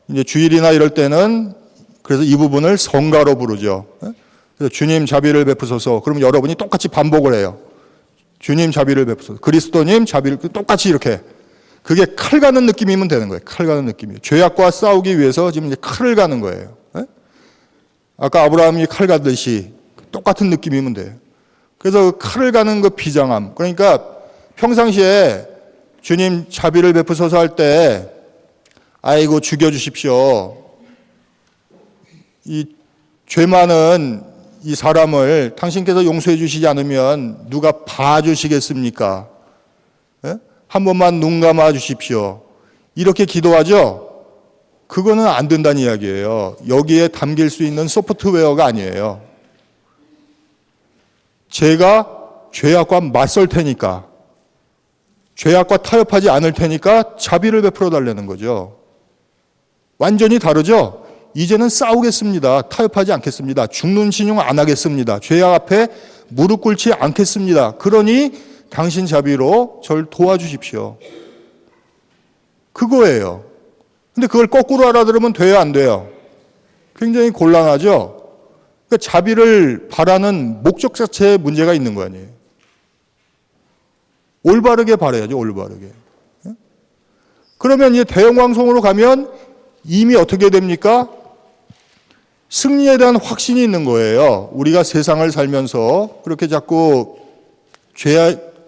이제 주일이나 이럴 때는 그래서 이 부분을 성가로 부르죠. 그래서 주님 자비를 베푸소서. 그러면 여러분이 똑같이 반복을 해요. 주님 자비를 베푸소서. 그리스도님 자비를 똑같이 이렇게. 그게 칼 가는 느낌이면 되는 거예요. 칼 가는 느낌이에요. 죄악과 싸우기 위해서 지금 이제 칼을 가는 거예요. 아까 아브라함이 칼 가듯이 똑같은 느낌이면 돼요. 그래서 칼을 가는 그 비장함. 그러니까 평상시에 주님 자비를 베푸소서 할 때 아이고 죽여주십시오. 이 죄 많은 이 사람을 당신께서 용서해 주시지 않으면 누가 봐주시겠습니까? 한 번만 눈 감아 주십시오. 이렇게 기도하죠? 그거는 안 된다는 이야기예요. 여기에 담길 수 있는 소프트웨어가 아니에요. 제가 죄악과 맞설 테니까, 죄악과 타협하지 않을 테니까 자비를 베풀어 달라는 거죠. 완전히 다르죠? 이제는 싸우겠습니다. 타협하지 않겠습니다. 죽는 신용 안 하겠습니다. 죄악 앞에 무릎 꿇지 않겠습니다. 그러니 당신 자비로 절 도와주십시오. 그거예요. 근데 그걸 거꾸로 알아들으면 돼요, 안 돼요? 굉장히 곤란하죠? 그러니까 자비를 바라는 목적 자체에 문제가 있는 거 아니에요. 올바르게 바라야죠, 올바르게. 그러면 이제 대영광송으로 가면 이미 어떻게 됩니까? 승리에 대한 확신이 있는 거예요. 우리가 세상을 살면서 그렇게 자꾸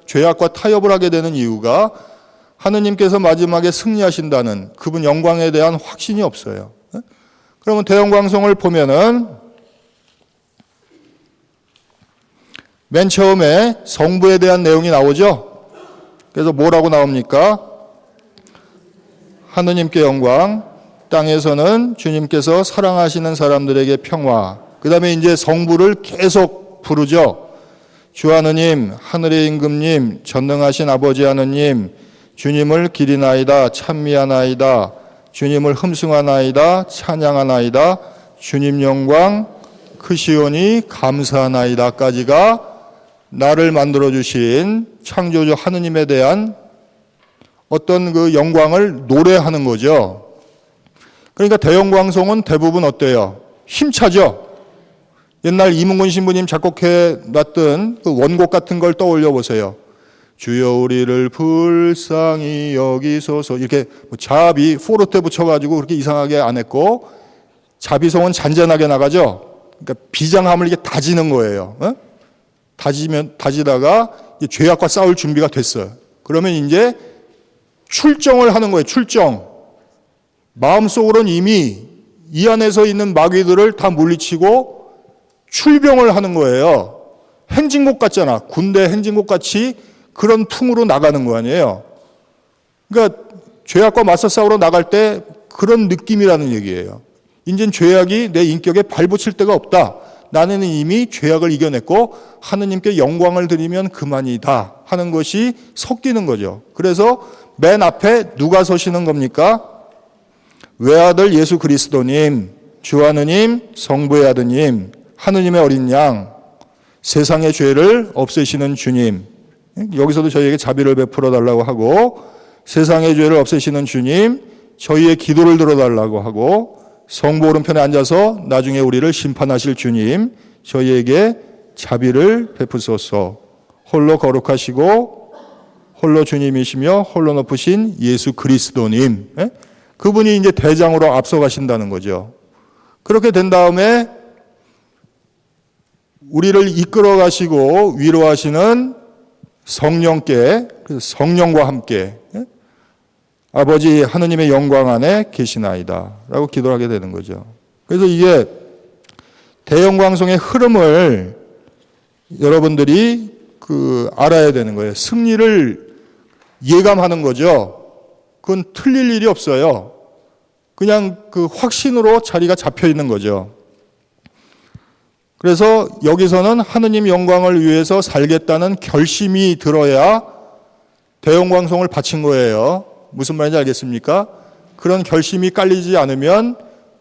죄악과 타협을 하게 되는 이유가 하느님께서 마지막에 승리하신다는 그분 영광에 대한 확신이 없어요. 그러면 대영광송을 보면은 맨 처음에 성부에 대한 내용이 나오죠. 그래서 뭐라고 나옵니까? 하느님께 영광, 땅에서는 주님께서 사랑하시는 사람들에게 평화. 그 다음에 이제 성부를 계속 부르죠. 주 하느님, 하늘의 임금님, 전능하신 아버지 하느님, 주님을 기리나이다, 찬미하나이다, 주님을 흠숭하나이다, 찬양하나이다, 주님 영광, 크시오니 감사하나이다까지가 나를 만들어주신 창조주 하느님에 대한 어떤 그 영광을 노래하는 거죠. 그러니까 대영광송은 대부분 어때요? 힘차죠? 옛날 이문근 신부님 작곡해 놨던 그 원곡 같은 걸 떠올려 보세요. 주여 우리를 불쌍히 여기소서. 이렇게 자비, 포르테 붙여가지고 그렇게 이상하게 안 했고, 자비송은 잔잔하게 나가죠? 그러니까 비장함을 이게 다지는 거예요. 다지다가 죄악과 싸울 준비가 됐어요. 그러면 이제 출정을 하는 거예요, 출정. 마음속으로는 이미 이 안에서 있는 마귀들을 다 물리치고 출병을 하는 거예요. 행진곡 같잖아. 군대 행진곡 같이 그런 풍으로 나가는 거 아니에요. 그러니까 죄악과 맞서 싸우러 나갈 때 그런 느낌이라는 얘기예요. 이젠 죄악이 내 인격에 발붙일 데가 없다. 나는 이미 죄악을 이겨냈고 하느님께 영광을 드리면 그만이다 하는 것이 섞이는 거죠. 그래서 맨 앞에 누가 서시는 겁니까? 외아들 예수 그리스도님, 주 하느님, 성부의 아드님, 하느님의 어린 양, 세상의 죄를 없애시는 주님. 여기서도 저희에게 자비를 베풀어 달라고 하고, 세상의 죄를 없애시는 주님, 저희의 기도를 들어달라고 하고, 성부 오른편에 앉아서 나중에 우리를 심판하실 주님, 저희에게 자비를 베푸소서. 홀로 거룩하시고 홀로 주님이시며 홀로 높으신 예수 그리스도님, 그분이 이제 대장으로 앞서가신다는 거죠. 그렇게 된 다음에 우리를 이끌어 가시고 위로하시는 성령께, 그래서 성령과 함께 아버지 하느님의 영광 안에 계시나이다 라고 기도를 하게 되는 거죠. 그래서 이게 대영광성의 흐름을 여러분들이 알아야 되는 거예요. 승리를 예감하는 거죠. 그건 틀릴 일이 없어요. 그냥 확신으로 자리가 잡혀 있는 거죠. 그래서 여기서는 하느님 영광을 위해서 살겠다는 결심이 들어야 대영광성을 바친 거예요. 무슨 말인지 알겠습니까? 그런 결심이 깔리지 않으면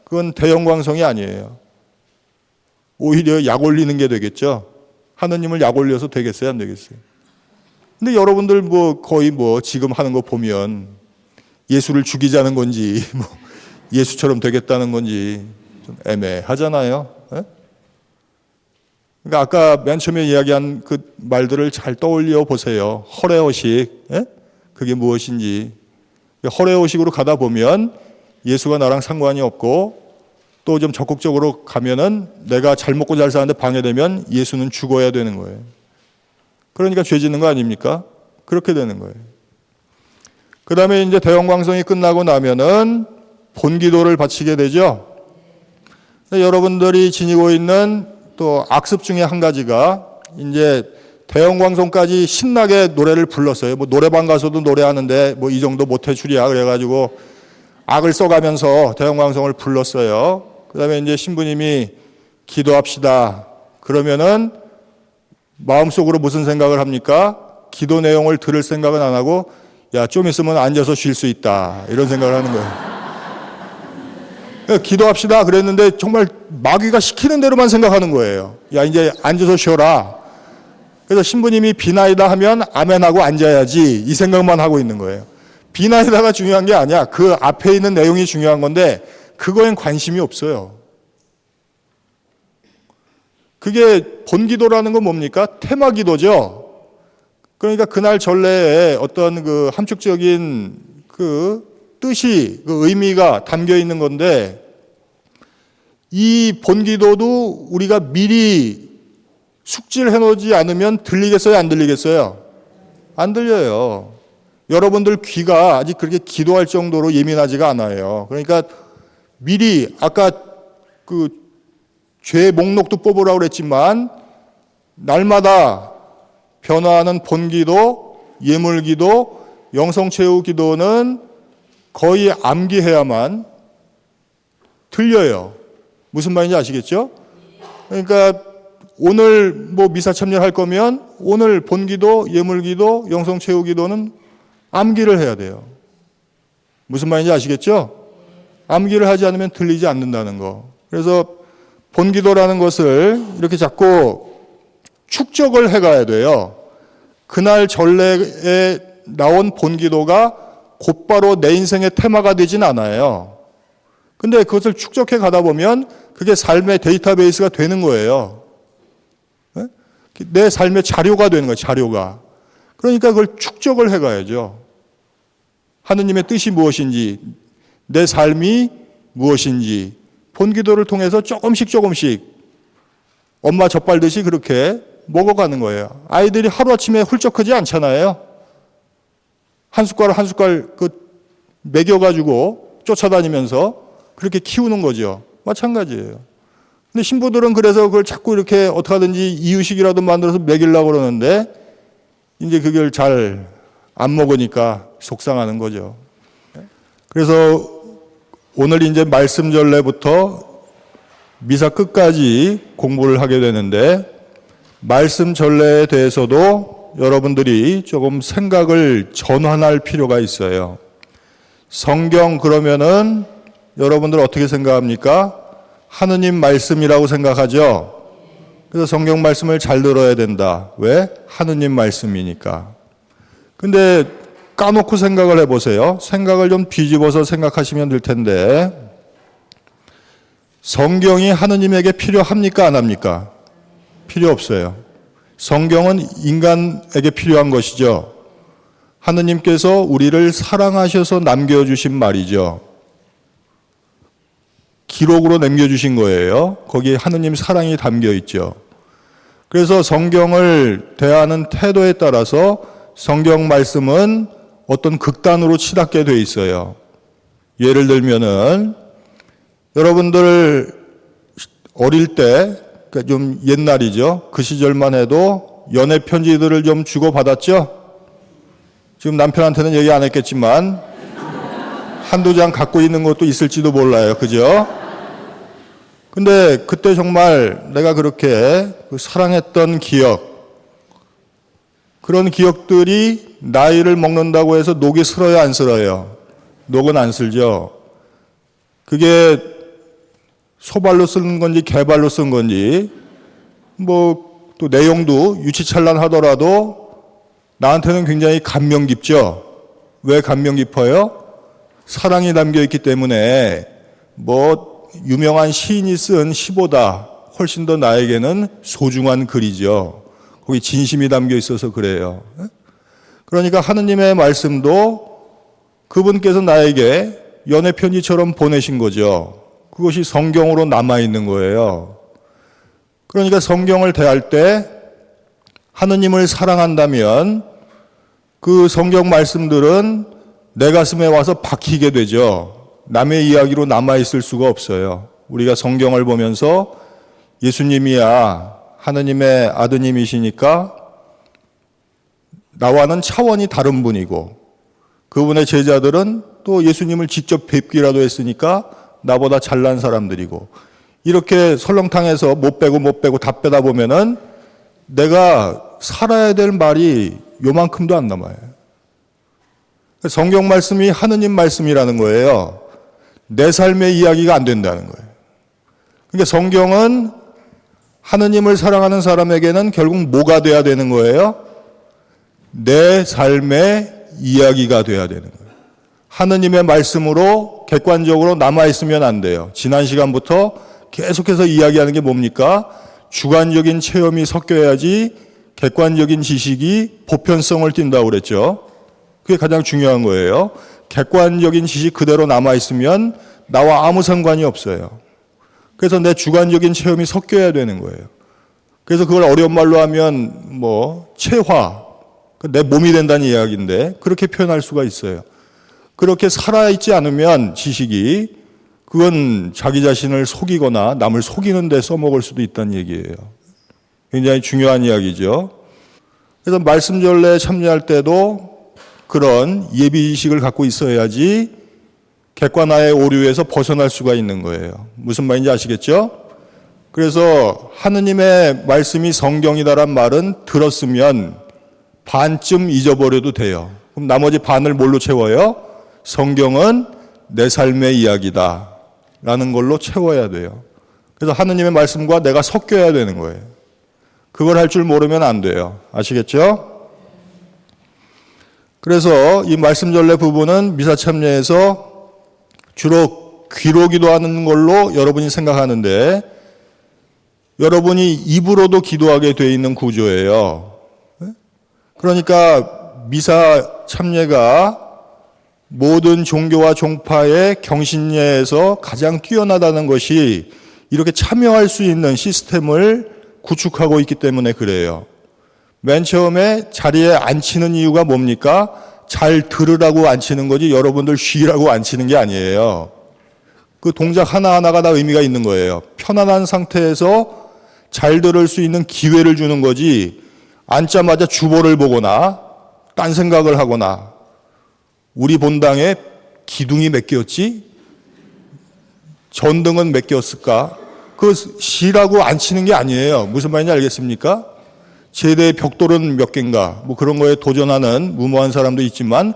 그건 대영광성이 아니에요. 오히려 약 올리는 게 되겠죠. 하느님을 약 올려서 되겠어요, 안 되겠어요? 근데 여러분들 거의 지금 하는 거 보면 예수를 죽이자는 건지 예수처럼 되겠다는 건지 좀 애매하잖아요. 예? 그러니까 아까 맨 처음에 이야기한 그 말들을 잘 떠올려 보세요. 허례허식, 예? 그게 무엇인지. 허례허식으로 가다 보면 예수가 나랑 상관이 없고 또 좀 적극적으로 가면은 내가 잘 먹고 잘 사는데 방해되면 예수는 죽어야 되는 거예요. 그러니까 죄 짓는 거 아닙니까? 그렇게 되는 거예요. 그 다음에 이제 대영광성이 끝나고 나면은 본기도를 바치게 되죠. 여러분들이 지니고 있는 또 악습 중에 한 가지가 이제 대영광성까지 신나게 노래를 불렀어요. 노래방 가서도 노래하는데 이 정도 못해 줄이야 그래가지고 악을 써가면서 대영광성을 불렀어요. 그 다음에 이제 신부님이 기도합시다. 그러면은 마음속으로 무슨 생각을 합니까? 기도 내용을 들을 생각은 안 하고 야, 좀 있으면 앉아서 쉴 수 있다. 이런 생각을 하는 거예요. 기도합시다. 그랬는데 정말 마귀가 시키는 대로만 생각하는 거예요. 야, 이제 앉아서 쉬어라. 그래서 신부님이 비나이다 하면 아멘하고 앉아야지. 이 생각만 하고 있는 거예요. 비나이다가 중요한 게 아니야. 그 앞에 있는 내용이 중요한 건데 그거엔 관심이 없어요. 그게 본기도라는 건 뭡니까? 테마 기도죠. 그러니까 그날 전례에 어떤 함축적인 뜻이, 의미가 담겨 있는 건데, 이 본기도도 우리가 미리 숙지를 해놓지 않으면 들리겠어요? 안 들리겠어요? 안 들려요. 여러분들 귀가 아직 그렇게 기도할 정도로 예민하지가 않아요. 그러니까 미리 아까 죄 목록도 뽑으라고 그랬지만 날마다 변화하는 본기도, 예물기도, 영성체후기도는 거의 암기해야만 들려요. 무슨 말인지 아시겠죠? 그러니까 오늘 미사 참여할 거면 오늘 본기도, 예물기도, 영성체후기도는 암기를 해야 돼요. 무슨 말인지 아시겠죠? 암기를 하지 않으면 들리지 않는다는 거. 그래서 본기도라는 것을 이렇게 자꾸 축적을 해가야 돼요. 그날 전례에 나온 본기도가 곧바로 내 인생의 테마가 되진 않아요. 근데 그것을 축적해 가다 보면 그게 삶의 데이터베이스가 되는 거예요. 내 삶의 자료가 되는 거예요, 자료가. 그러니까 그걸 축적을 해가야죠. 하느님의 뜻이 무엇인지, 내 삶이 무엇인지, 본기도를 통해서 조금씩 엄마 젖발듯이 그렇게 먹어가는 거예요. 아이들이 하루아침에 훌쩍 크지 않잖아요. 한 숟갈 한 숟갈 먹여가지고 쫓아다니면서 그렇게 키우는 거죠. 마찬가지예요. 근데 신부들은 그래서 그걸 자꾸 이렇게 어떻게 하든지 이유식이라도 만들어서 먹이려고 그러는데 이제 그걸 잘 안 먹으니까 속상하는 거죠. 그래서 오늘 이제 말씀 전례부터 미사 끝까지 공부를 하게 되는데 말씀 전례에 대해서도 여러분들이 조금 생각을 전환할 필요가 있어요. 성경 그러면은 여러분들 어떻게 생각합니까? 하느님 말씀이라고 생각하죠? 그래서 성경 말씀을 잘 들어야 된다. 왜? 하느님 말씀이니까. 근데 까놓고 생각을 해보세요. 생각을 좀 뒤집어서 생각하시면 될 텐데 성경이 하느님에게 필요합니까? 안 합니까? 필요 없어요. 성경은 인간에게 필요한 것이죠. 하느님께서 우리를 사랑하셔서 남겨주신 말이죠. 기록으로 남겨주신 거예요. 거기에 하느님 사랑이 담겨 있죠. 그래서 성경을 대하는 태도에 따라서 성경 말씀은 어떤 극단으로 치닫게 돼 있어요. 예를 들면은 여러분들 어릴 때, 그러니까 좀 옛날이죠. 그 시절만 해도 연애 편지들을 좀 주고받았죠. 지금 남편한테는 얘기 안 했겠지만 한두 장 갖고 있는 것도 있을지도 몰라요. 그죠? 근데 그때 정말 내가 그렇게 사랑했던 기억, 그런 기억들이 나이를 먹는다고 해서 녹이 슬어요, 안 슬어요? 녹은 안 슬죠. 그게 소발로 쓰는 건지 개발로 쓴 건지 또 내용도 유치찬란하더라도 나한테는 굉장히 감명 깊죠. 왜 감명 깊어요? 사랑이 담겨 있기 때문에 유명한 시인이 쓴 시보다 훨씬 더 나에게는 소중한 글이죠. 거기 진심이 담겨 있어서 그래요. 그러니까 하느님의 말씀도 그분께서 나에게 연애 편지처럼 보내신 거죠. 그것이 성경으로 남아있는 거예요. 그러니까 성경을 대할 때 하느님을 사랑한다면 그 성경 말씀들은 내 가슴에 와서 박히게 되죠. 남의 이야기로 남아있을 수가 없어요. 우리가 성경을 보면서 예수님이야 하느님의 아드님이시니까 나와는 차원이 다른 분이고 그분의 제자들은 또 예수님을 직접 뵙기라도 했으니까 나보다 잘난 사람들이고 이렇게 설렁탕에서 못 빼고 다 빼다 보면은 내가 살아야 될 말이 요만큼도 안 남아요. 성경 말씀이 하느님 말씀이라는 거예요. 내 삶의 이야기가 안 된다는 거예요. 그러니까 성경은 하느님을 사랑하는 사람에게는 결국 뭐가 돼야 되는 거예요? 내 삶의 이야기가 돼야 되는 거예요. 하느님의 말씀으로 객관적으로 남아있으면 안 돼요. 지난 시간부터 계속해서 이야기하는 게 뭡니까? 주관적인 체험이 섞여야지 객관적인 지식이 보편성을 띈다고 그랬죠. 그게 가장 중요한 거예요. 객관적인 지식 그대로 남아있으면 나와 아무 상관이 없어요. 그래서 내 주관적인 체험이 섞여야 되는 거예요. 그래서 그걸 어려운 말로 하면 체화, 내 몸이 된다는 이야기인데 그렇게 표현할 수가 있어요. 그렇게 살아있지 않으면 지식이 그건 자기 자신을 속이거나 남을 속이는 데 써먹을 수도 있다는 얘기예요. 굉장히 중요한 이야기죠. 그래서 말씀전례에 참여할 때도 그런 예비의식을 갖고 있어야지 객관화의 오류에서 벗어날 수가 있는 거예요. 무슨 말인지 아시겠죠? 그래서 하느님의 말씀이 성경이다란 말은 들었으면 반쯤 잊어버려도 돼요. 그럼 나머지 반을 뭘로 채워요? 성경은 내 삶의 이야기다 라는 걸로 채워야 돼요. 그래서 하느님의 말씀과 내가 섞여야 되는 거예요. 그걸 할 줄 모르면 안 돼요. 아시겠죠? 그래서 이 말씀전례 부분은 미사참례에서 주로 귀로 기도하는 걸로 여러분이 생각하는데 여러분이 입으로도 기도하게 되어 있는 구조예요. 그러니까 미사 참례가 모든 종교와 종파의 경신례에서 가장 뛰어나다는 것이 이렇게 참여할 수 있는 시스템을 구축하고 있기 때문에 그래요. 맨 처음에 자리에 앉히는 이유가 뭡니까? 잘 들으라고 앉히는 거지 여러분들 쉬라고 앉히는 게 아니에요. 그 동작 하나하나가 다 의미가 있는 거예요. 편안한 상태에서 잘 들을 수 있는 기회를 주는 거지 앉자마자 주보를 보거나 딴 생각을 하거나 우리 본당에 기둥이 몇 개였지? 전등은 몇 개였을까? 그 쉬라고 앉히는 게 아니에요. 무슨 말인지 알겠습니까? 제대의 벽돌은 몇 개인가? 그런 거에 도전하는 무모한 사람도 있지만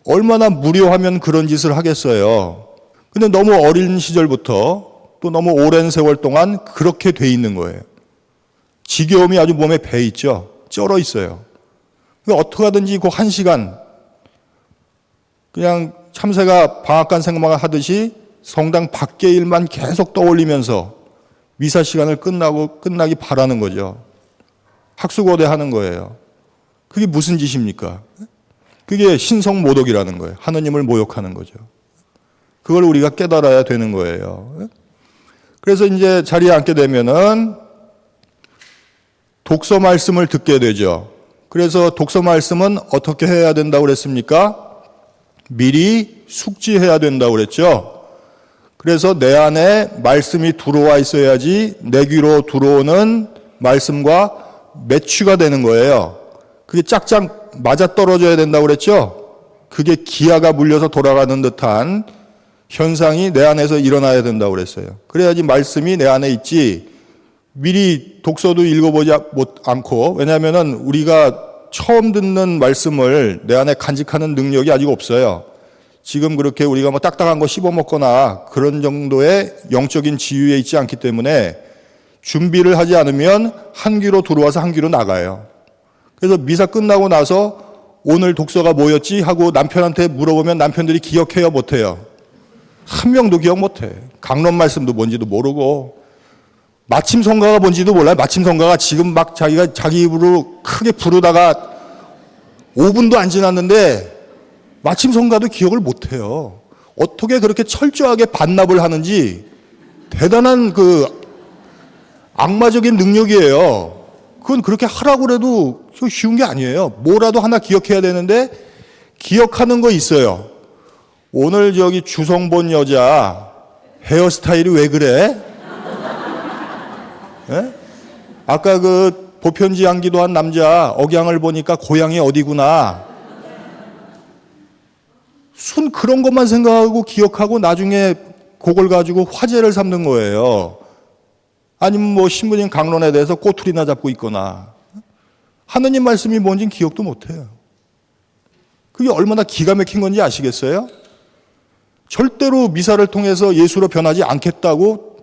얼마나 무료하면 그런 짓을 하겠어요. 근데 너무 어린 시절부터 또 너무 오랜 세월 동안 그렇게 돼 있는 거예요. 지겨움이 아주 몸에 배 있죠. 쩔어 있어요. 어떻게 하든지 그 1시간 그냥 참새가 방앗간 생각만 하듯이 성당 밖의 일만 계속 떠올리면서 미사 시간을 끝나기 바라는 거죠. 학수고대 하는 거예요. 그게 무슨 짓입니까? 그게 신성모독이라는 거예요. 하느님을 모욕하는 거죠. 그걸 우리가 깨달아야 되는 거예요. 그래서 이제 자리에 앉게 되면은 독서 말씀을 듣게 되죠. 그래서 독서 말씀은 어떻게 해야 된다고 그랬습니까? 미리 숙지해야 된다고 그랬죠. 그래서 내 안에 말씀이 들어와 있어야지 내 귀로 들어오는 말씀과 매취가 되는 거예요. 그게 짝짝 맞아떨어져야 된다고 그랬죠. 그게 기아가 물려서 돌아가는 듯한 현상이 내 안에서 일어나야 된다고 그랬어요. 그래야지 말씀이 내 안에 있지 미리 독서도 읽어보지 않고, 왜냐하면 우리가 처음 듣는 말씀을 내 안에 간직하는 능력이 아직 없어요. 지금 그렇게 우리가 뭐 딱딱한 거 씹어 먹거나 그런 정도의 영적인 지위에 있지 않기 때문에 준비를 하지 않으면 한 귀로 들어와서 한 귀로 나가요. 그래서 미사 끝나고 나서 오늘 독서가 뭐였지 하고 남편한테 물어보면 남편들이 기억해요, 못해요? 한 명도 기억 못해. 강론 말씀도 뭔지도 모르고, 마침 성가가 뭔지도 몰라요. 마침 성가가 지금 막 자기가 자기 입으로 크게 부르다가 5분도 안 지났는데 마침 성가도 기억을 못해요. 어떻게 그렇게 철저하게 반납을 하는지 대단한 악마적인 능력이에요. 그건 그렇게 하라고 해도 쉬운 게 아니에요. 뭐라도 하나 기억해야 되는데 기억하는 거 있어요. 오늘 저기 주성 본 여자 헤어스타일이 왜 그래? 예? 아까 보편지향 기도한 남자 억양을 보니까 고향이 어디구나. 순 그런 것만 생각하고 기억하고 나중에 그걸 가지고 화제를 삼는 거예요. 아니면 뭐 신부님 강론에 대해서 꼬투리나 잡고 있거나. 하느님 말씀이 뭔진 기억도 못해요. 그게 얼마나 기가 막힌 건지 아시겠어요? 절대로 미사를 통해서 예수로 변하지 않겠다고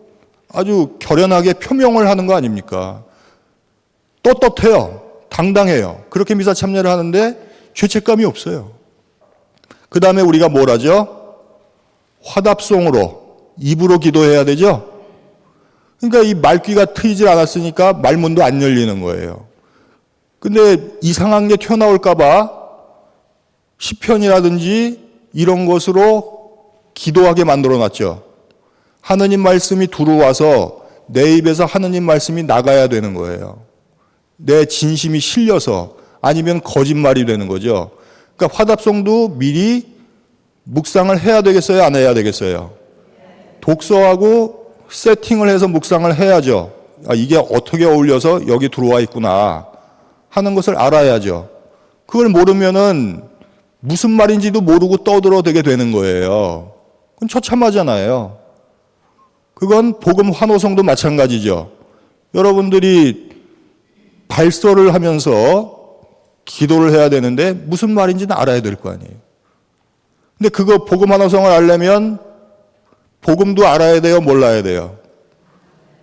아주 결연하게 표명을 하는 거 아닙니까? 떳떳해요. 당당해요. 그렇게 미사 참여를 하는데 죄책감이 없어요. 그 다음에 우리가 뭘 하죠? 화답송으로, 입으로 기도해야 되죠? 그러니까 이 말귀가 트이질 않았으니까 말문도 안 열리는 거예요. 근데 이상한 게 튀어나올까봐 시편이라든지 이런 것으로 기도하게 만들어 놨죠. 하느님 말씀이 들어와서 내 입에서 하느님 말씀이 나가야 되는 거예요. 내 진심이 실려서, 아니면 거짓말이 되는 거죠. 그러니까 화답송도 미리 묵상을 해야 되겠어요? 안 해야 되겠어요? 독서하고 세팅을 해서 묵상을 해야죠. 이게 어떻게 어울려서 여기 들어와 있구나 하는 것을 알아야죠. 그걸 모르면은 무슨 말인지도 모르고 떠들어대게 되는 거예요. 그건 처참하잖아요. 그건 복음 환호성도 마찬가지죠. 여러분들이 발설을 하면서 기도를 해야 되는데 무슨 말인지는 알아야 될 거 아니에요. 근데 그거 복음 환호성을 알려면 복음도 알아야 돼요, 몰라야 돼요?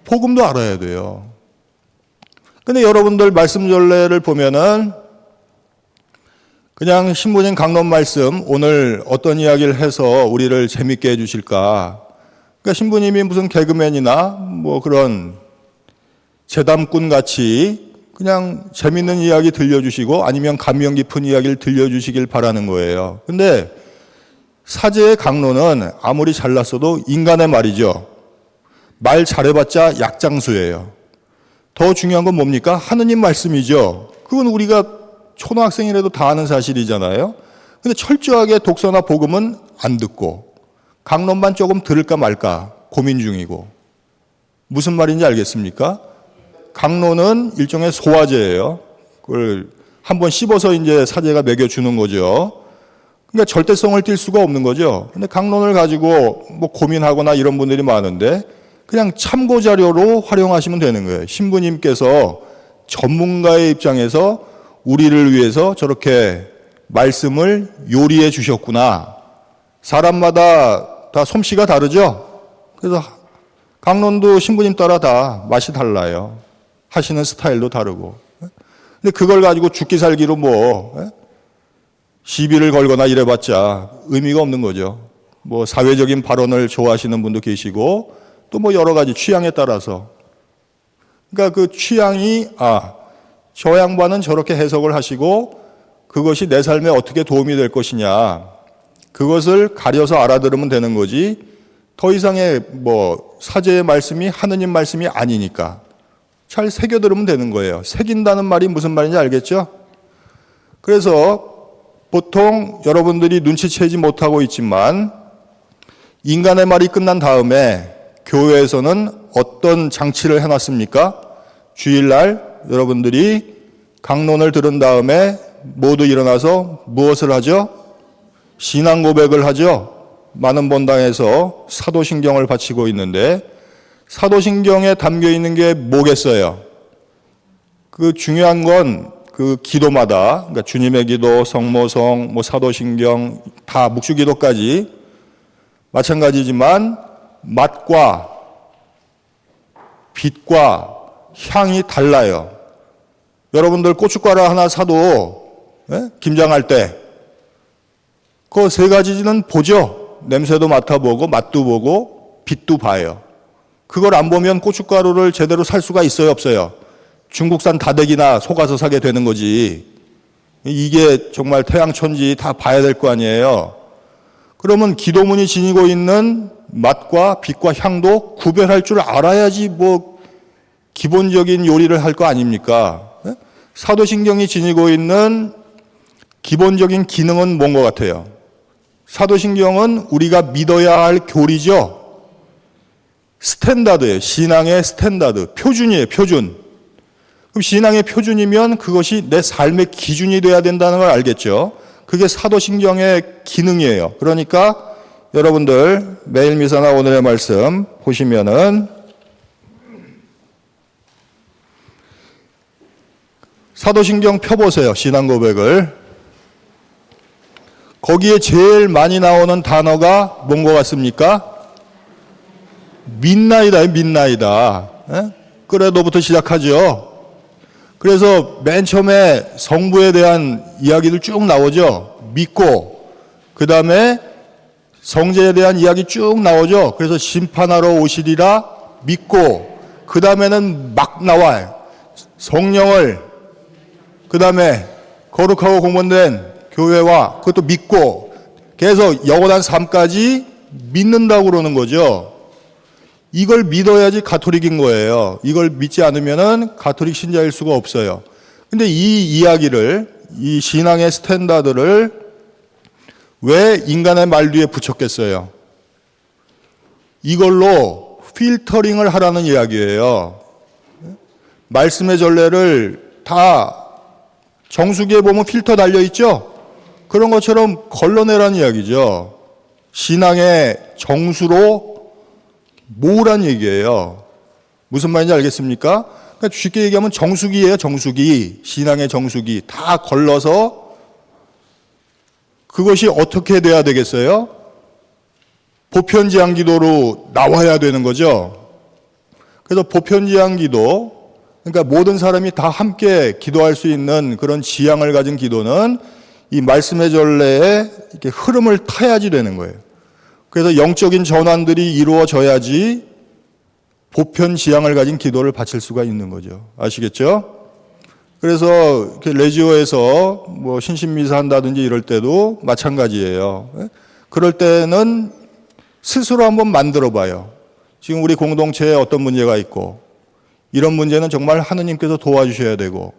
복음도 알아야 돼요. 근데 여러분들 말씀 전례를 보면은 그냥 신부님 강론 말씀 오늘 어떤 이야기를 해서 우리를 재밌게 해주실까? 그러니까 신부님이 무슨 개그맨이나 뭐 그런 재담꾼 같이 그냥 재밌는 이야기 들려주시고 아니면 감명 깊은 이야기를 들려주시길 바라는 거예요. 근데 사제의 강론은 아무리 잘났어도 인간의 말이죠. 말 잘해봤자 약장수예요. 더 중요한 건 뭡니까? 하느님 말씀이죠. 그건 우리가 초등학생이라도 다 아는 사실이잖아요. 근데 철저하게 독서나 복음은 안 듣고 강론만 조금 들을까 말까 고민 중이고. 무슨 말인지 알겠습니까? 강론은 일종의 소화제예요. 그걸 한번 씹어서 이제 사제가 먹여주는 거죠. 그러니까 절대성을 띌 수가 없는 거죠. 근데 강론을 가지고 뭐 고민하거나 이런 분들이 많은데 그냥 참고 자료로 활용하시면 되는 거예요. 신부님께서 전문가의 입장에서 우리를 위해서 저렇게 말씀을 요리해 주셨구나. 사람마다 다 솜씨가 다르죠. 그래서 강론도 신부님 따라 다 맛이 달라요. 하시는 스타일도 다르고. 근데 그걸 가지고 죽기 살기로 뭐 시비를 걸거나 이래봤자 의미가 없는 거죠. 뭐 사회적인 발언을 좋아하시는 분도 계시고 또 뭐 여러 가지 취향에 따라서. 그러니까 그 취향이 저 양반은 저렇게 해석을 하시고 그것이 내 삶에 어떻게 도움이 될 것이냐. 그것을 가려서 알아들으면 되는 거지. 더 이상의 뭐 사제의 말씀이 하느님 말씀이 아니니까 잘 새겨들으면 되는 거예요. 새긴다는 말이 무슨 말인지 알겠죠? 그래서 보통 여러분들이 눈치채지 못하고 있지만 인간의 말이 끝난 다음에 교회에서는 어떤 장치를 해놨습니까? 주일날 여러분들이 강론을 들은 다음에 모두 일어나서 무엇을 하죠? 신앙 고백을 하죠. 많은 본당에서 사도신경을 바치고 있는데 사도신경에 담겨 있는 게 뭐겠어요? 그 중요한 건 그 기도마다, 그러니까 주님의 기도, 성모성, 사도신경, 다 묵주기도까지 마찬가지지만 맛과 빛과 향이 달라요. 여러분들 고춧가루 하나 사도 김장할 때 그 세 가지는 보죠. 냄새도 맡아보고 맛도 보고 빛도 봐요. 그걸 안 보면 고춧가루를 제대로 살 수가 있어요, 없어요? 중국산 다대기나 속아서 사게 되는 거지. 이게 정말 태양천지 다 봐야 될 거 아니에요. 그러면 기도문이 지니고 있는 맛과 빛과 향도 구별할 줄 알아야지 기본적인 요리를 할 거 아닙니까? 사도신경이 지니고 있는 기본적인 기능은 뭔 것 같아요? 사도신경은 우리가 믿어야 할 교리죠. 스탠다드예요. 신앙의 스탠다드. 표준이에요. 표준. 그럼 신앙의 표준이면 그것이 내 삶의 기준이 돼야 된다는 걸 알겠죠. 그게 사도신경의 기능이에요. 그러니까 여러분들 매일 미사나 오늘의 말씀 보시면은 사도신경 펴보세요. 신앙 고백을. 거기에 제일 많이 나오는 단어가 뭔 것 같습니까? 믿나이다. 믿나이다. 그래도부터 시작하죠. 그래서 맨 처음에 성부에 대한 이야기들 쭉 나오죠. 믿고, 그 다음에 성제에 대한 이야기 쭉 나오죠. 그래서 심판하러 오시리라 믿고, 그 다음에는 막 나와요. 성령을, 그 다음에 거룩하고 공헌된 교회와 그것도 믿고, 그래서 영원한 삶까지 믿는다고 그러는 거죠. 이걸 믿어야지 가톨릭인 거예요. 이걸 믿지 않으면은 가톨릭 신자일 수가 없어요. 근데 이 이야기를, 이 신앙의 스탠다드를 왜 인간의 말 뒤에 붙였겠어요? 이걸로 필터링을 하라는 이야기예요. 말씀의 전례를 다 정수기에 보면 필터 달려있죠? 그런 것처럼 걸러내라는 이야기죠. 신앙의 정수로 모으란 얘기예요. 무슨 말인지 알겠습니까? 그러니까 쉽게 얘기하면 정수기예요. 정수기. 신앙의 정수기. 다 걸러서 그것이 어떻게 돼야 되겠어요? 보편지향 기도로 나와야 되는 거죠. 그래서 보편지향 기도, 그러니까 모든 사람이 다 함께 기도할 수 있는 그런 지향을 가진 기도는 이 말씀의 전례에 이렇게 흐름을 타야지 되는 거예요. 그래서 영적인 전환들이 이루어져야지 보편 지향을 가진 기도를 바칠 수가 있는 거죠. 아시겠죠? 그래서 이렇게 레지오에서 신신미사 한다든지 이럴 때도 마찬가지예요. 그럴 때는 스스로 한번 만들어 봐요. 지금 우리 공동체에 어떤 문제가 있고, 이런 문제는 정말 하느님께서 도와주셔야 되고,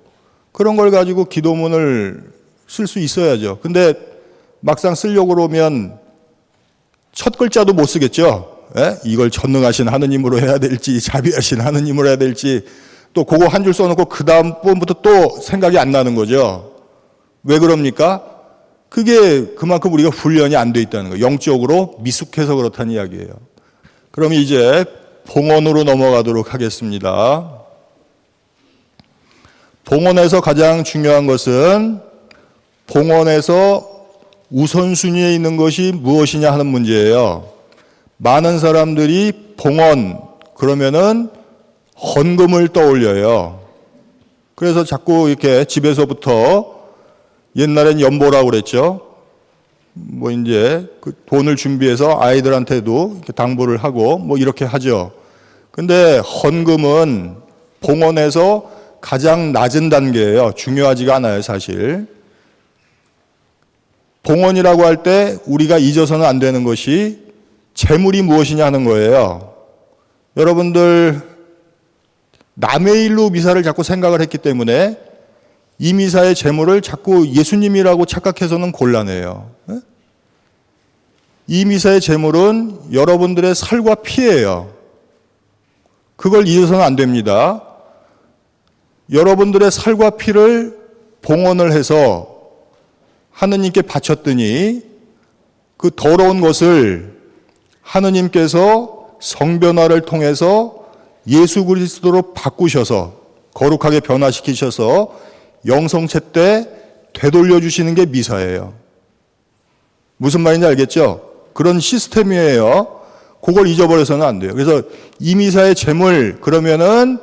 그런 걸 가지고 기도문을 쓸 수 있어야죠. 근데 막상 쓰려고 그러면 첫 글자도 못 쓰겠죠. 이걸 전능하신 하느님으로 해야 될지, 자비하신 하느님으로 해야 될지, 또 그거 한 줄 써놓고 그 다음 번부터 또 생각이 안 나는 거죠. 왜 그럽니까? 그게 그만큼 우리가 훈련이 안 돼 있다는 거예요. 영적으로 미숙해서 그렇다는 이야기예요. 그럼 이제 봉헌으로 넘어가도록 하겠습니다. 봉헌에서 가장 중요한 것은 봉헌에서 우선순위에 있는 것이 무엇이냐 하는 문제예요. 많은 사람들이 봉헌 그러면은 헌금을 떠올려요. 그래서 자꾸 이렇게 집에서부터 옛날엔 연보라고 그랬죠. 이제 그 돈을 준비해서 아이들한테도 이렇게 당부를 하고 이렇게 하죠. 근데 헌금은 봉헌에서 가장 낮은 단계예요. 중요하지가 않아요, 사실. 봉헌이라고 할 때 우리가 잊어서는 안 되는 것이 재물이 무엇이냐 하는 거예요. 여러분들 남의 일로 미사를 자꾸 생각을 했기 때문에 이미사의 제물을 자꾸 예수님이라고 착각해서는 곤란해요. 이미사의 제물은 여러분들의 살과 피예요. 그걸 잊어서는 안 됩니다. 여러분들의 살과 피를 봉헌을 해서 하느님께 바쳤더니 그 더러운 것을 하느님께서 성변화를 통해서 예수 그리스도로 바꾸셔서 거룩하게 변화시키셔서 영성체 때 되돌려 주시는 게 미사예요. 무슨 말인지 알겠죠? 그런 시스템이에요. 그걸 잊어버려서는 안 돼요. 그래서 이미사의 제물 그러면은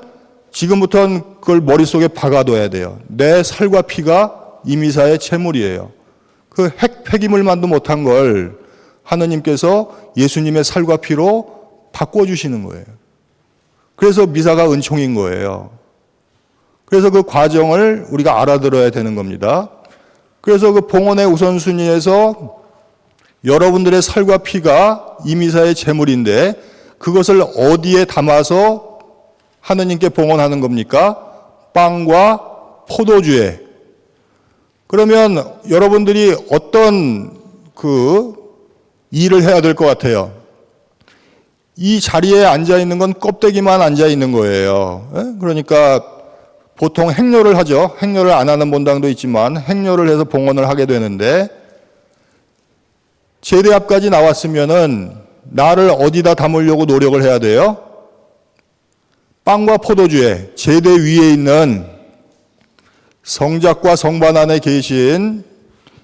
지금부터는 그걸 머릿속에 박아둬야 돼요. 내 살과 피가 이미사의 제물이에요. 그 폐기물만도 못한 걸 하느님께서 예수님의 살과 피로 바꿔주시는 거예요. 그래서 미사가 은총인 거예요. 그래서 그 과정을 우리가 알아들어야 되는 겁니다. 그래서 그 봉헌의 우선순위에서 여러분들의 살과 피가 이미사의 제물인데 그것을 어디에 담아서 하느님께 봉헌하는 겁니까? 빵과 포도주에. 그러면 여러분들이 어떤 그 일을 해야 될 것 같아요? 이 자리에 앉아 있는 건 껍데기만 앉아 있는 거예요. 그러니까 보통 행료를 하죠. 행료를 안 하는 본당도 있지만 행료를 해서 봉헌을 하게 되는데 제대 앞까지 나왔으면은 나를 어디다 담으려고 노력을 해야 돼요? 빵과 포도주에 제대 위에 있는 성작과 성반 안에 계신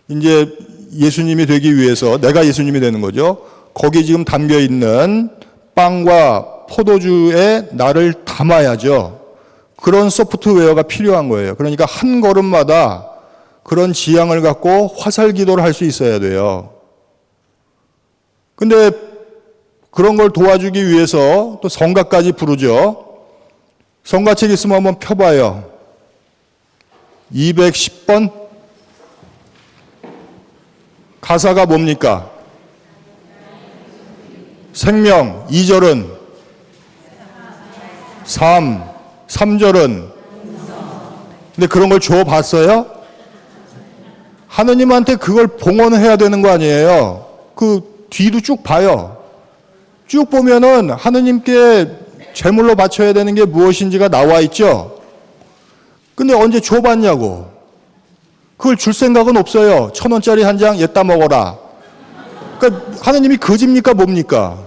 이제 예수님이 되기 위해서 내가 예수님이 되는 거죠. 거기 지금 담겨 있는 빵과 포도주에 나를 담아야죠. 그런 소프트웨어가 필요한 거예요. 그러니까 한 걸음마다 그런 지향을 갖고 화살 기도를 할 수 있어야 돼요. 근데 그런 걸 도와주기 위해서 또 성가까지 부르죠. 성가책 있으면 한번 펴봐요. 210번. 가사가 뭡니까? 생명. 2절은 삶. 3절은 근데 그런 걸 줘봤어요? 하느님한테 그걸 봉헌해야 되는 거 아니에요? 그 뒤도 쭉 봐요. 쭉 보면은 하느님께 제물로 바쳐야 되는 게 무엇인지가 나와 있죠? 근데 언제 줘봤냐고. 그걸 줄 생각은 없어요. 1,000원짜리 한 장 얘따 먹어라. 그러니까 하느님이 거짓입니까 뭡니까?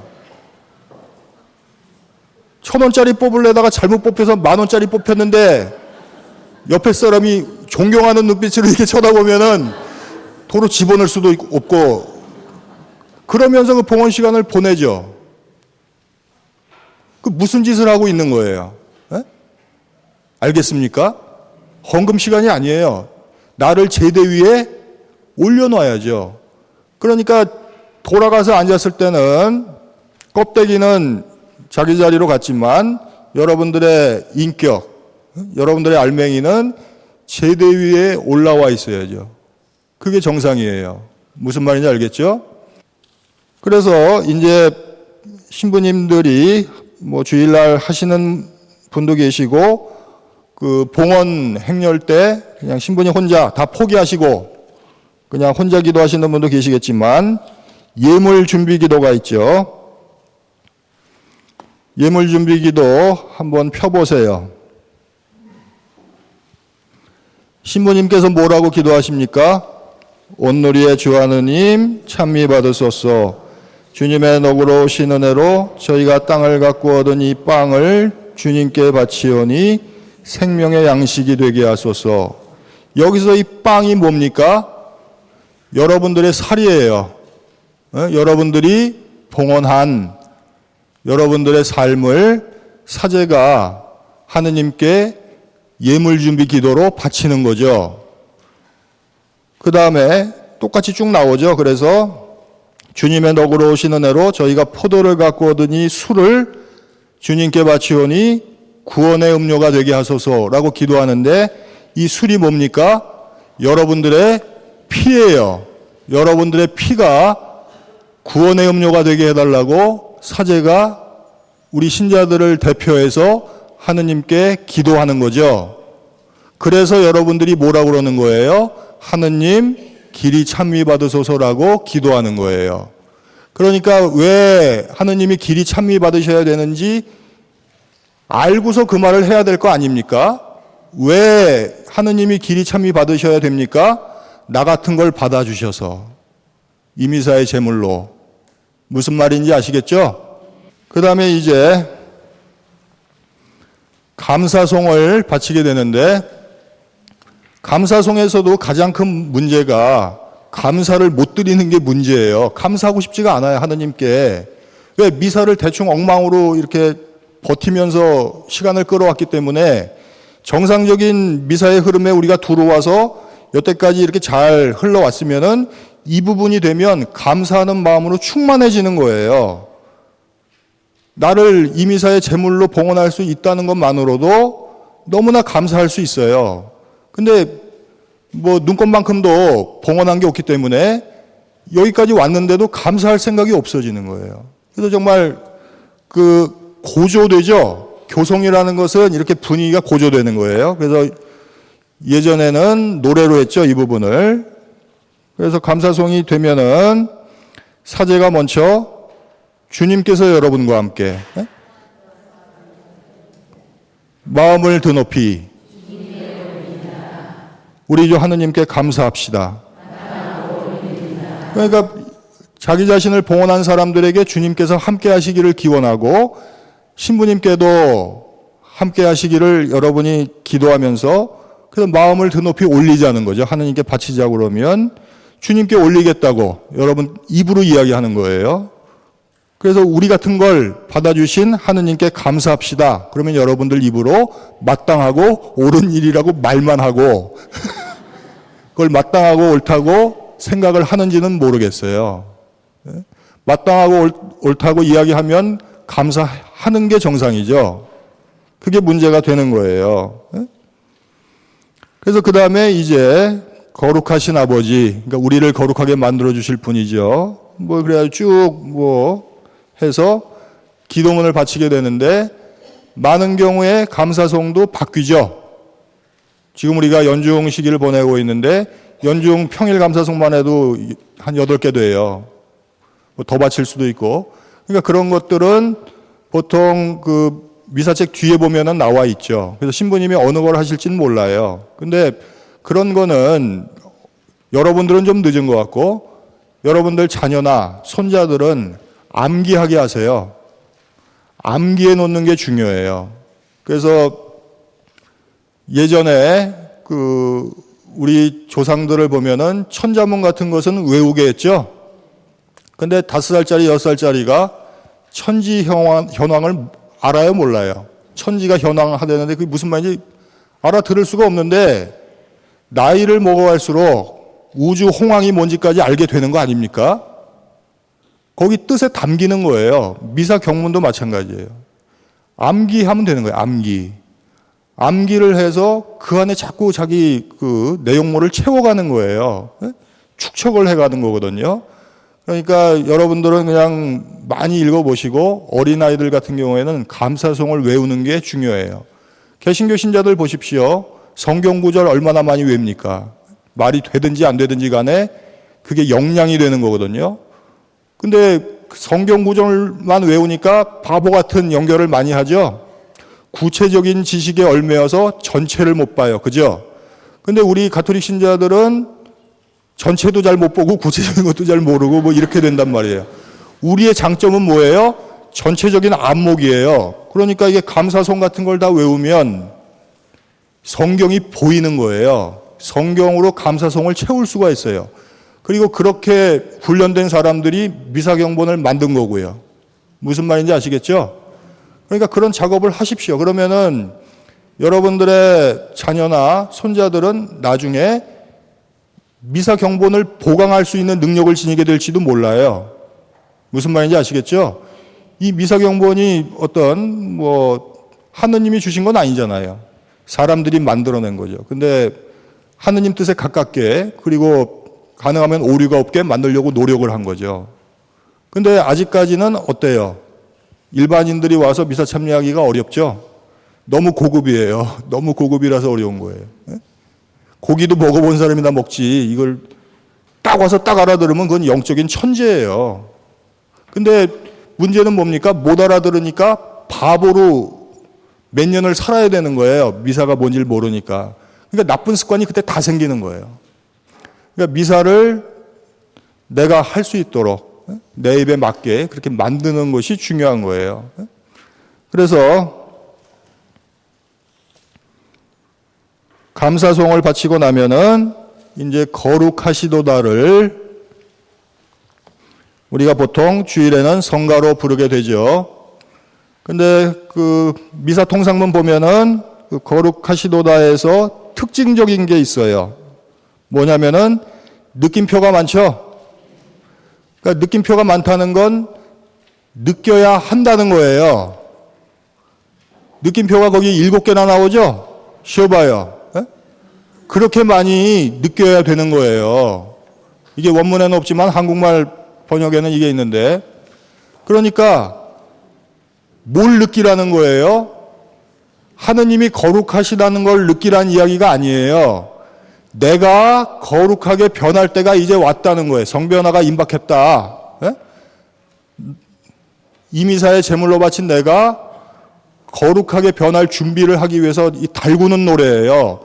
1,000원짜리 뽑으려다가 잘못 뽑혀서 10,000원짜리 뽑혔는데 옆에 사람이 존경하는 눈빛으로 이렇게 쳐다보면은 도로 집어넣을 수도 없고 그러면서 그 봉헌 시간을 보내죠. 그 무슨 짓을 하고 있는 거예요? 에? 알겠습니까? 헌금 시간이 아니에요. 나를 제대 위에 올려놔야죠. 그러니까 돌아가서 앉았을 때는 껍데기는 자기 자리로 갔지만 여러분들의 인격, 여러분들의 알맹이는 제대 위에 올라와 있어야죠. 그게 정상이에요. 무슨 말인지 알겠죠? 그래서 이제 신부님들이 뭐 주일날 하시는 분도 계시고 그 봉헌 행렬 때 그냥 신부님 혼자 다 포기하시고 그냥 혼자 기도하시는 분도 계시겠지만 예물 준비 기도가 있죠. 예물 준비 기도 한번 펴보세요. 신부님께서 뭐라고 기도하십니까? 온누리의 주 하느님 찬미 받으소서. 주님의 너그러 오신 은혜로 저희가 땅을 갖고 얻은 이 빵을 주님께 바치오니 생명의 양식이 되게 하소서. 여기서 이 빵이 뭡니까? 여러분들의 살이에요. 여러분들이 봉헌한 여러분들의 삶을 사제가 하느님께 예물 준비 기도로 바치는 거죠. 그 다음에 똑같이 쭉 나오죠. 그래서 주님의 너그러 오신 은혜로 저희가 포도를 갖고 얻으니 술을 주님께 바치오니 구원의 음료가 되게 하소서라고 기도하는데 이 술이 뭡니까? 여러분들의 피예요. 여러분들의 피가 구원의 음료가 되게 해달라고 사제가 우리 신자들을 대표해서 하느님께 기도하는 거죠. 그래서 여러분들이 뭐라고 그러는 거예요? 하느님 길이 찬미 받으소서라고 기도하는 거예요. 그러니까 왜 하느님이 길이 찬미 받으셔야 되는지 알고서 그 말을 해야 될 거 아닙니까? 왜 하느님이 길이 찬미 받으셔야 됩니까? 나 같은 걸 받아주셔서 이미사의 제물로. 무슨 말인지 아시겠죠? 그 다음에 이제 감사송을 바치게 되는데, 감사송에서도 가장 큰 문제가 감사를 못 드리는 게 문제예요. 감사하고 싶지가 않아요, 하느님께. 왜? 미사를 대충 엉망으로 이렇게 버티면서 시간을 끌어왔기 때문에 정상적인 미사의 흐름에 우리가 들어와서 여태까지 이렇게 잘 흘러왔으면은 이 부분이 되면 감사하는 마음으로 충만해지는 거예요. 나를 이 미사의 제물로 봉헌할 수 있다는 것만으로도 너무나 감사할 수 있어요. 근데 뭐 눈곱만큼도 봉헌한 게 없기 때문에 여기까지 왔는데도 감사할 생각이 없어지는 거예요. 그래서 정말 그 고조되죠. 교송이라는 것은 이렇게 분위기가 고조되는 거예요. 그래서 예전에는 노래로 했죠, 이 부분을. 그래서 감사송이 되면은 사제가 먼저 주님께서 여러분과 함께 마음을 드높이 우리 주 하느님께 감사합시다. 그러니까 자기 자신을 봉헌한 사람들에게 주님께서 함께 하시기를 기원하고 신부님께도 함께 하시기를 여러분이 기도하면서 그래서 마음을 드높이 올리자는 거죠. 하느님께 바치자고 그러면 주님께 올리겠다고 여러분 입으로 이야기하는 거예요. 그래서 우리 같은 걸 받아주신 하느님께 감사합시다. 그러면 여러분들 입으로 마땅하고 옳은 일이라고 말만 하고 그걸 마땅하고 옳다고 생각을 하는지는 모르겠어요. 마땅하고 옳다고 이야기하면 감사하는 게 정상이죠. 그게 문제가 되는 거예요. 그래서 그 다음에 이제 거룩하신 아버지, 그러니까 우리를 거룩하게 만들어 주실 분이죠. 뭐 그래야 쭉 해서 기도문을 바치게 되는데 많은 경우에 감사송도 바뀌죠. 지금 우리가 연중 시기를 보내고 있는데 연중 평일 감사송만 해도 한 8개 돼요. 뭐 더 바칠 수도 있고. 그러니까 그런 것들은 보통 그 미사책 뒤에 보면은 나와 있죠. 그래서 신부님이 어느 걸 하실지는 몰라요. 근데 그런 거는 여러분들은 좀 늦은 것 같고 여러분들 자녀나 손자들은 암기하게 하세요. 암기해 놓는 게 중요해요. 그래서 예전에 그 우리 조상들을 보면은 천자문 같은 것은 외우게 했죠. 근데 5살짜리, 6살짜리가 천지 현황을 알아요, 몰라요? 천지가 현황하다는데 그게 무슨 말인지 알아들을 수가 없는데 나이를 먹어갈수록 우주 홍황이 뭔지까지 알게 되는 거 아닙니까? 거기 뜻에 담기는 거예요. 미사 경문도 마찬가지예요. 암기하면 되는 거예요. 암기를 해서 그 안에 자꾸 자기 그 내용물을 채워가는 거예요. 축적을 해가는 거거든요. 그러니까 여러분들은 그냥 많이 읽어보시고 어린아이들 같은 경우에는 감사송을 외우는 게 중요해요. 개신교 신자들 보십시오. 성경 구절 얼마나 많이 외웁니까? 말이 되든지 안 되든지 간에 그게 영향이 되는 거거든요. 근데 성경 구절만 외우니까 바보 같은 연결을 많이 하죠. 구체적인 지식에 얽매여서 전체를 못 봐요. 그죠? 근데 우리 가톨릭 신자들은 전체도 잘 못 보고 구체적인 것도 잘 모르고 뭐 이렇게 된단 말이에요. 우리의 장점은 뭐예요? 전체적인 안목이에요. 그러니까 이게 감사송 같은 걸 다 외우면 성경이 보이는 거예요. 성경으로 감사송을 채울 수가 있어요. 그리고 그렇게 훈련된 사람들이 미사경본을 만든 거고요. 무슨 말인지 아시겠죠? 그러니까 그런 작업을 하십시오. 그러면은 여러분들의 자녀나 손자들은 나중에 미사경본을 보강할 수 있는 능력을 지니게 될지도 몰라요. 무슨 말인지 아시겠죠? 이 미사경본이 어떤 하느님이 주신 건 아니잖아요. 사람들이 만들어낸 거죠. 근데 하느님 뜻에 가깝게 그리고 가능하면 오류가 없게 만들려고 노력을 한 거죠. 근데 아직까지는 어때요? 일반인들이 와서 미사 참여하기가 어렵죠. 너무 고급이에요. 너무 고급이라서 어려운 거예요. 고기도 먹어본 사람이 다 먹지. 이걸 딱 와서 딱 알아들으면 그건 영적인 천재예요. 근데 문제는 뭡니까? 못 알아들으니까 바보로 몇 년을 살아야 되는 거예요. 미사가 뭔지를 모르니까. 그러니까 나쁜 습관이 그때 다 생기는 거예요. 그러니까 미사를 내가 할 수 있도록 내 입에 맞게 그렇게 만드는 것이 중요한 거예요. 그래서 감사송을 바치고 나면은 이제 거룩하시도다를 우리가 보통 주일에는 성가로 부르게 되죠. 근데 그 미사 통상문 보면은 그 거룩하시도다에서 특징적인 게 있어요. 뭐냐면은 느낌표가 많죠. 그러니까 느낌표가 많다는 건 느껴야 한다는 거예요. 느낌표가 거기 7개나 나오죠? 쉬어봐요. 그렇게 많이 느껴야 되는 거예요. 이게 원문에는 없지만 한국말 번역에는 이게 있는데, 그러니까 뭘 느끼라는 거예요? 하느님이 거룩하시다는 걸 느끼라는 이야기가 아니에요. 내가 거룩하게 변할 때가 이제 왔다는 거예요. 성변화가 임박했다. 이미사의 제물로 바친 내가 거룩하게 변할 준비를 하기 위해서 이 달구는 노래예요.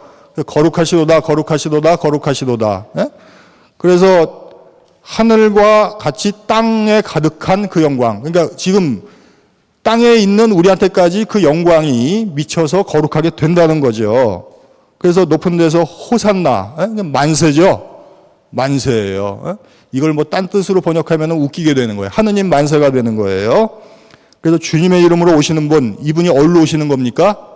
거룩하시도다, 거룩하시도다, 거룩하시도다. 그래서 하늘과 같이 땅에 가득한 그 영광. 그러니까 지금 땅에 있는 우리한테까지 그 영광이 미쳐서 거룩하게 된다는 거죠. 그래서 높은 데서 호산나, 만세죠. 만세예요. 이걸 뭐 딴 뜻으로 번역하면 웃기게 되는 거예요. 하느님 만세가 되는 거예요. 그래서 주님의 이름으로 오시는 분, 이분이 어디로 오시는 겁니까?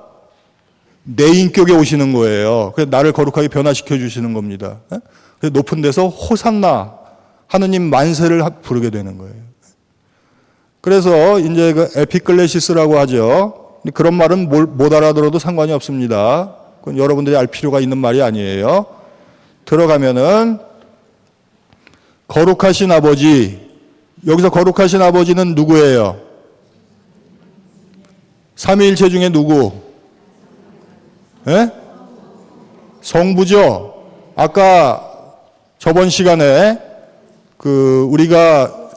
내 인격에 오시는 거예요. 그래서 나를 거룩하게 변화시켜 주시는 겁니다. 그래서 높은 데서 호산나, 하느님 만세를 부르게 되는 거예요. 그래서 이제 그 에피클레시스라고 하죠. 그런 말은 못 알아들어도 상관이 없습니다. 그건 여러분들이 알 필요가 있는 말이 아니에요. 들어가면은 거룩하신 아버지, 여기서 거룩하신 아버지는 누구예요? 삼위일체 중에 누구? 성부죠. 아까 저번 시간에 그 우리가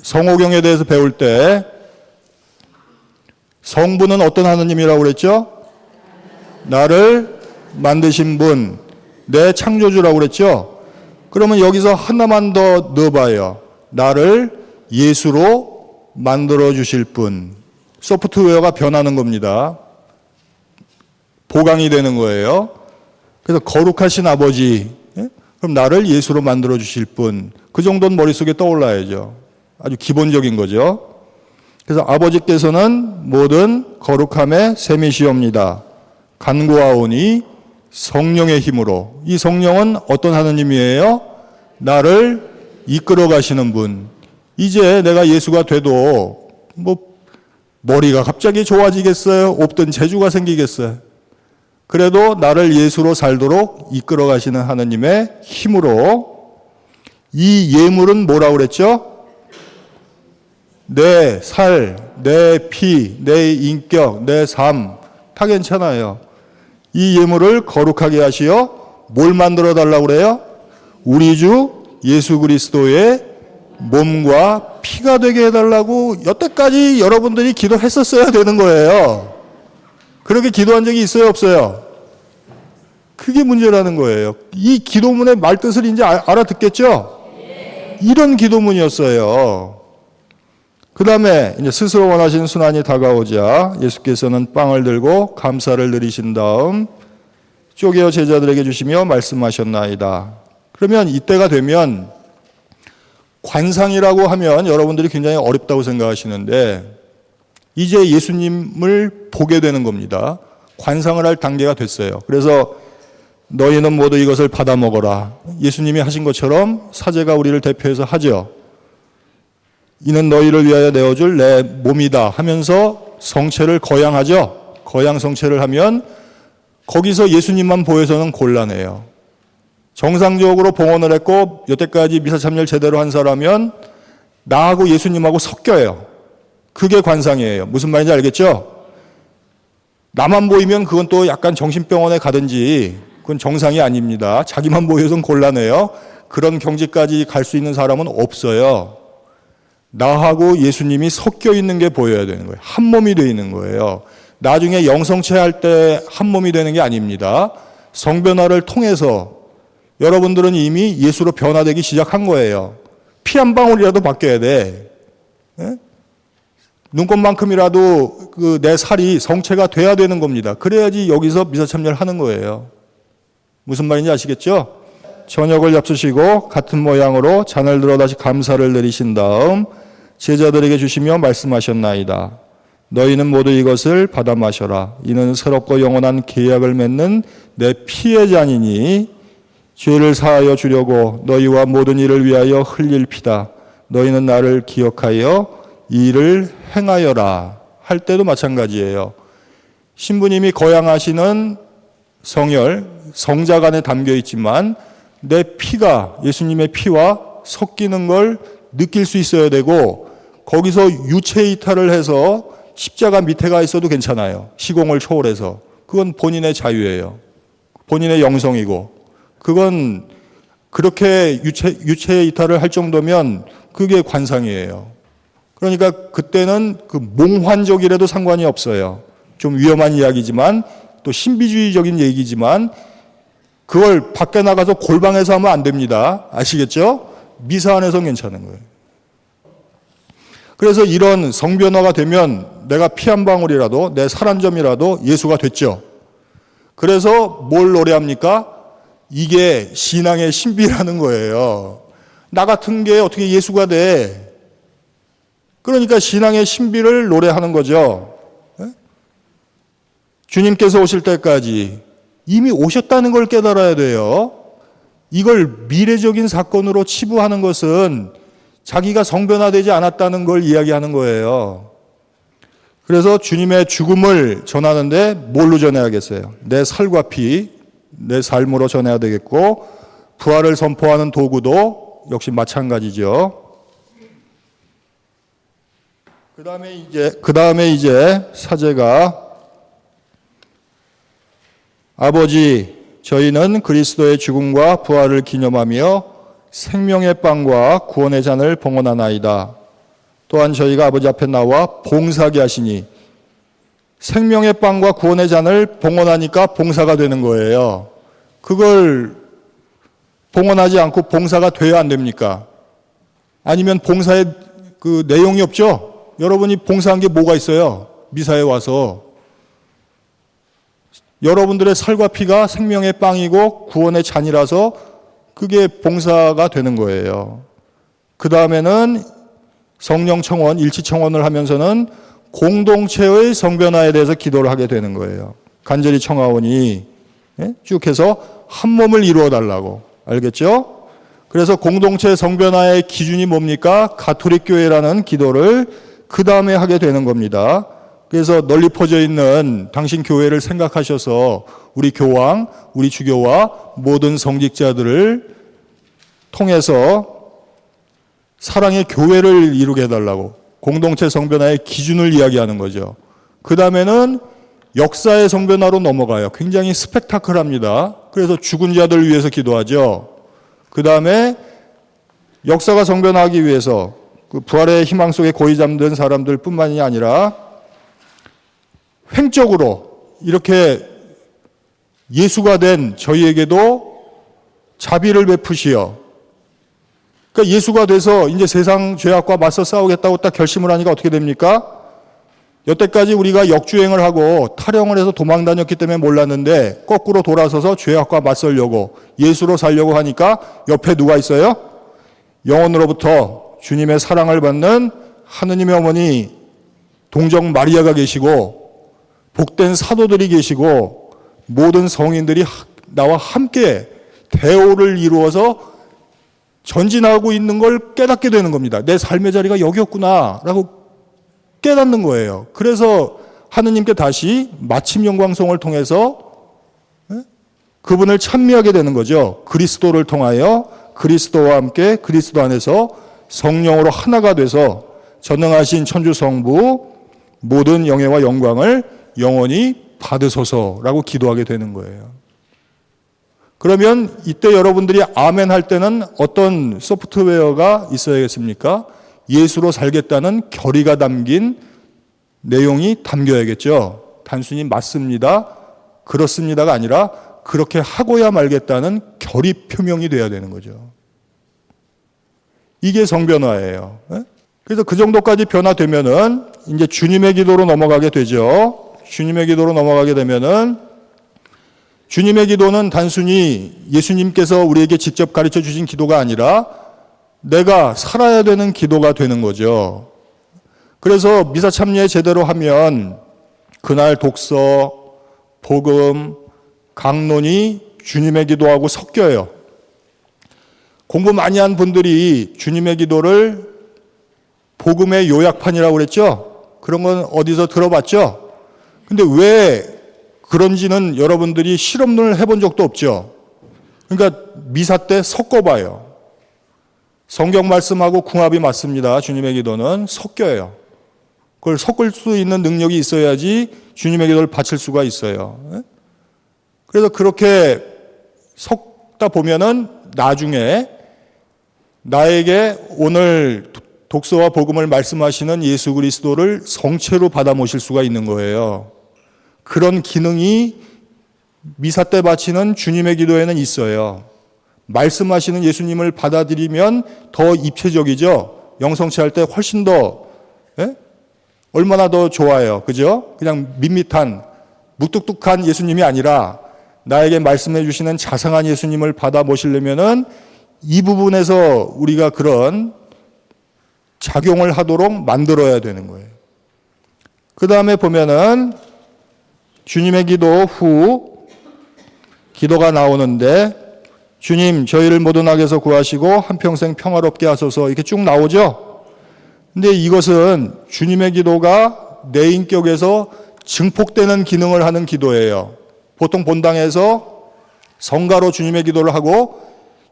성호경에 대해서 배울 때 성부는 어떤 하느님이라고 그랬죠? 나를 만드신 분, 내 창조주라고 그랬죠? 그러면 여기서 하나만 더 넣어봐요. 나를 예수로 만들어 주실 분. 소프트웨어가 변하는 겁니다. 보강이 되는 거예요. 그래서 거룩하신 아버지, 그럼 나를 예수로 만들어 주실 분. 그 정도는 머릿속에 떠올라야죠. 아주 기본적인 거죠. 그래서 아버지께서는 모든 거룩함의 셈이시옵니다. 간구하오니 성령의 힘으로. 이 성령은 어떤 하느님이에요? 나를 이끌어 가시는 분. 이제 내가 예수가 돼도 뭐 머리가 갑자기 좋아지겠어요? 없던 재주가 생기겠어요? 그래도 나를 예수로 살도록 이끌어 가시는 하느님의 힘으로. 이 예물은 뭐라고 그랬죠? 내 살, 내 피, 내 인격, 내 삶 다 괜찮아요. 이 예물을 거룩하게 하시어 뭘 만들어 달라고 그래요? 우리 주 예수 그리스도의 몸과 피가 되게 해달라고 여태까지 여러분들이 기도했었어야 되는 거예요. 그렇게 기도한 적이 있어요, 없어요? 그게 문제라는 거예요. 이 기도문의 말뜻을 이제 알아듣겠죠? 이런 기도문이었어요. 그 다음에 이제 스스로 원하시는 순환이 다가오자 예수께서는 빵을 들고 감사를 드리신 다음 쪼개어 제자들에게 주시며 말씀하셨나이다. 그러면 이때가 되면 관상이라고 하면 여러분들이 굉장히 어렵다고 생각하시는데 이제 예수님을 보게 되는 겁니다. 관상을 할 단계가 됐어요. 그래서 너희는 모두 이것을 받아 먹어라. 예수님이 하신 것처럼 사제가 우리를 대표해서 하죠. 이는 너희를 위하여 내어줄 내 몸이다 하면서 성체를 거양하죠. 거양 성체를 하면 거기서 예수님만 보여서는 곤란해요. 정상적으로 봉헌을 했고 여태까지 미사 참여를 제대로 한 사람이면 나하고 예수님하고 섞여요. 그게 관상이에요. 무슨 말인지 알겠죠? 나만 보이면 그건 또 약간 정신병원에 가든지 그건 정상이 아닙니다. 자기만 보여서는 곤란해요. 그런 경지까지 갈 수 있는 사람은 없어요. 나하고 예수님이 섞여 있는 게 보여야 되는 거예요. 한 몸이 되어 있는 거예요. 나중에 영성체 할 때 한 몸이 되는 게 아닙니다. 성변화를 통해서 여러분들은 이미 예수로 변화되기 시작한 거예요. 피 한 방울이라도 바뀌어야 돼. 예? 눈곱만큼이라도 내 살이 성체가 돼야 되는 겁니다. 그래야지 여기서 미사참여를 하는 거예요. 무슨 말인지 아시겠죠? 저녁을 잡수시고 같은 모양으로 잔을 들어 다시 감사를 내리신 다음 제자들에게 주시며 말씀하셨나이다. 너희는 모두 이것을 받아 마셔라. 이는 새롭고 영원한 계약을 맺는 내 피의 잔이니 죄를 사하여 주려고 너희와 모든 일을 위하여 흘릴 피다. 너희는 나를 기억하여 이 일을 행하여라. 할 때도 마찬가지예요. 신부님이 거양하시는 성혈, 성작 안에 담겨 있지만 내 피가 예수님의 피와 섞이는 걸 느낄 수 있어야 되고 거기서 유체 이탈을 해서 십자가 밑에 가 있어도 괜찮아요. 시공을 초월해서. 그건 본인의 자유예요. 본인의 영성이고 그건 그렇게 유체 이탈을 할 정도면 그게 관상이에요. 그러니까 그때는 그 몽환적이라도 상관이 없어요. 좀 위험한 이야기지만 또 신비주의적인 얘기지만 그걸 밖에 나가서 골방에서 하면 안 됩니다. 아시겠죠? 미사 안에서는 괜찮은 거예요. 그래서 이런 성변화가 되면 내가 피 한 방울이라도 내 살 한 점이라도 예수가 됐죠. 그래서 뭘 노래합니까? 이게 신앙의 신비라는 거예요. 나 같은 게 어떻게 예수가 돼? 그러니까 신앙의 신비를 노래하는 거죠. 주님께서 오실 때까지 이미 오셨다는 걸 깨달아야 돼요. 이걸 미래적인 사건으로 치부하는 것은 자기가 성변화되지 않았다는 걸 이야기하는 거예요. 그래서 주님의 죽음을 전하는데 뭘로 전해야겠어요? 내 살과 피, 내 삶으로 전해야 되겠고 부활을 선포하는 도구도 역시 마찬가지죠. 그 다음에 이제 사제가 아버지, 저희는 그리스도의 죽음과 부활을 기념하며 생명의 빵과 구원의 잔을 봉헌하나이다. 또한 저희가 아버지 앞에 나와 봉사하게 하시니 생명의 빵과 구원의 잔을 봉헌하니까 봉사가 되는 거예요. 그걸 봉헌하지 않고 봉사가 돼야 안 됩니까? 아니면 봉사의 그 내용이 없죠? 여러분이 봉사한 게 뭐가 있어요? 미사에 와서. 여러분들의 살과 피가 생명의 빵이고 구원의 잔이라서 그게 봉사가 되는 거예요. 그 다음에는 성령 청원, 일치 청원을 하면서는 공동체의 성변화에 대해서 기도를 하게 되는 거예요. 간절히 청하오니 쭉 해서 한 몸을 이루어 달라고. 알겠죠? 그래서 공동체 성변화의 기준이 뭡니까? 가톨릭 교회라는 기도를 그 다음에 하게 되는 겁니다. 그래서 널리 퍼져 있는 당신 교회를 생각하셔서 우리 교황, 우리 주교와 모든 성직자들을 통해서 사랑의 교회를 이루게 해달라고 공동체 성변화의 기준을 이야기하는 거죠. 그 다음에는 역사의 성변화로 넘어가요. 굉장히 스펙타클합니다. 그래서 죽은 자들을 위해서 기도하죠. 그 다음에 역사가 성변화하기 위해서 그 부활의 희망 속에 고이 잠든 사람들 뿐만이 아니라 횡적으로 이렇게 예수가 된 저희에게도 자비를 베푸시어. 그러니까 예수가 돼서 이제 세상 죄악과 맞서 싸우겠다고 딱 결심을 하니까 어떻게 됩니까? 여태까지 우리가 역주행을 하고 탈영을 해서 도망 다녔기 때문에 몰랐는데 거꾸로 돌아서서 죄악과 맞서려고 예수로 살려고 하니까 옆에 누가 있어요? 영원으로부터 주님의 사랑을 받는 하느님의 어머니 동정 마리아가 계시고 복된 사도들이 계시고 모든 성인들이 나와 함께 대오를 이루어서 전진하고 있는 걸 깨닫게 되는 겁니다. 내 삶의 자리가 여기였구나 라고 깨닫는 거예요. 그래서 하느님께 다시 마침 영광송을 통해서 그분을 찬미하게 되는 거죠. 그리스도를 통하여 그리스도와 함께 그리스도 안에서 성령으로 하나가 돼서 전능하신 천주 성부 모든 영예와 영광을 영원히 받으소서라고 기도하게 되는 거예요. 그러면 이때 여러분들이 아멘 할 때는 어떤 소프트웨어가 있어야겠습니까? 예수로 살겠다는 결의가 담긴 내용이 담겨야겠죠. 단순히 맞습니다, 그렇습니다가 아니라 그렇게 하고야 말겠다는 결의 표명이 돼야 되는 거죠. 이게 성변화예요. 그래서 그 정도까지 변화되면은 이제 주님의 기도로 넘어가게 되죠. 주님의 기도로 넘어가게 되면은 주님의 기도는 단순히 예수님께서 우리에게 직접 가르쳐 주신 기도가 아니라 내가 살아야 되는 기도가 되는 거죠. 그래서 미사 참여 제대로 하면 그날 독서, 복음, 강론이 주님의 기도하고 섞여요. 공부 많이 한 분들이 주님의 기도를 복음의 요약판이라고 그랬죠? 그런 건 어디서 들어봤죠? 근데 왜 그런지는 여러분들이 실험을 해본 적도 없죠. 그러니까 미사 때 섞어봐요. 성경 말씀하고 궁합이 맞습니다. 주님의 기도는 섞여요. 그걸 섞을 수 있는 능력이 있어야지 주님의 기도를 바칠 수가 있어요. 그래서 그렇게 섞다 보면은 나중에 나에게 오늘 독서와 복음을 말씀하시는 예수 그리스도를 성체로 받아 모실 수가 있는 거예요. 그런 기능이 미사 때 바치는 주님의 기도에는 있어요. 말씀하시는 예수님을 받아들이면 더 입체적이죠. 영성체 할 때 훨씬 더 얼마나 더 좋아요. 그죠? 그냥 밋밋한 무뚝뚝한 예수님이 아니라 나에게 말씀해 주시는 자상한 예수님을 받아 모시려면은 이 부분에서 우리가 그런 작용을 하도록 만들어야 되는 거예요. 그 다음에 보면은 주님의 기도 후 기도가 나오는데 주님 저희를 모든 악에서 구하시고 한평생 평화롭게 하소서 이렇게 쭉 나오죠. 근데 이것은 주님의 기도가 내 인격에서 증폭되는 기능을 하는 기도예요. 보통 본당에서 성가로 주님의 기도를 하고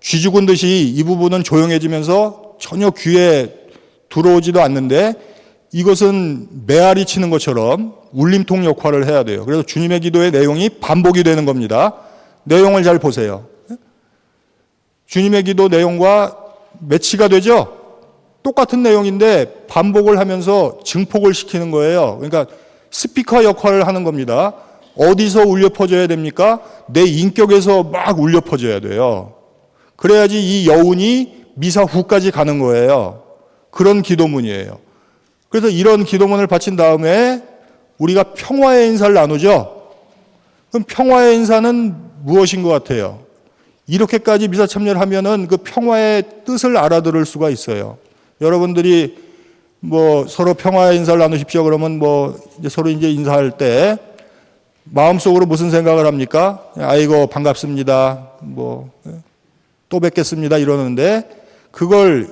쥐 죽은 듯이 이 부분은 조용해지면서 전혀 귀에 들어오지도 않는데 이것은 메아리 치는 것처럼 울림통 역할을 해야 돼요. 그래서 주님의 기도의 내용이 반복이 되는 겁니다. 내용을 잘 보세요. 주님의 기도 내용과 매치가 되죠? 똑같은 내용인데 반복을 하면서 증폭을 시키는 거예요. 그러니까 스피커 역할을 하는 겁니다. 어디서 울려 퍼져야 됩니까? 내 인격에서 막 울려 퍼져야 돼요. 그래야지 이 여운이 미사 후까지 가는 거예요. 그런 기도문이에요. 그래서 이런 기도문을 바친 다음에 우리가 평화의 인사를 나누죠. 그럼 평화의 인사는 무엇인 것 같아요? 이렇게까지 미사 참여를 하면은 그 평화의 뜻을 알아들을 수가 있어요. 여러분들이 뭐 서로 평화의 인사를 나누십시오. 그러면 뭐 이제 서로 이제 인사할 때 마음속으로 무슨 생각을 합니까? 아이고 반갑습니다. 뭐 또 뵙겠습니다. 이러는데 그걸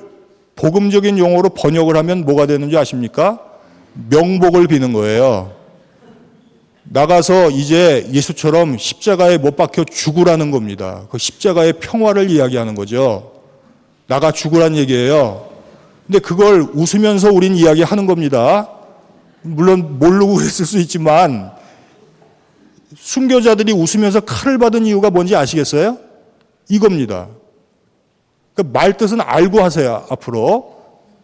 복음적인 용어로 번역을 하면 뭐가 되는지 아십니까? 명복을 비는 거예요. 나가서 이제 예수처럼 십자가에 못 박혀 죽으라는 겁니다. 그 십자가의 평화를 이야기하는 거죠. 나가 죽으란 얘기예요. 근데 그걸 웃으면서 우린 이야기하는 겁니다. 물론 모르고 그랬을 수 있지만 순교자들이 웃으면서 칼을 받은 이유가 뭔지 아시겠어요? 이겁니다. 그 말 뜻은 알고 하세요. 앞으로.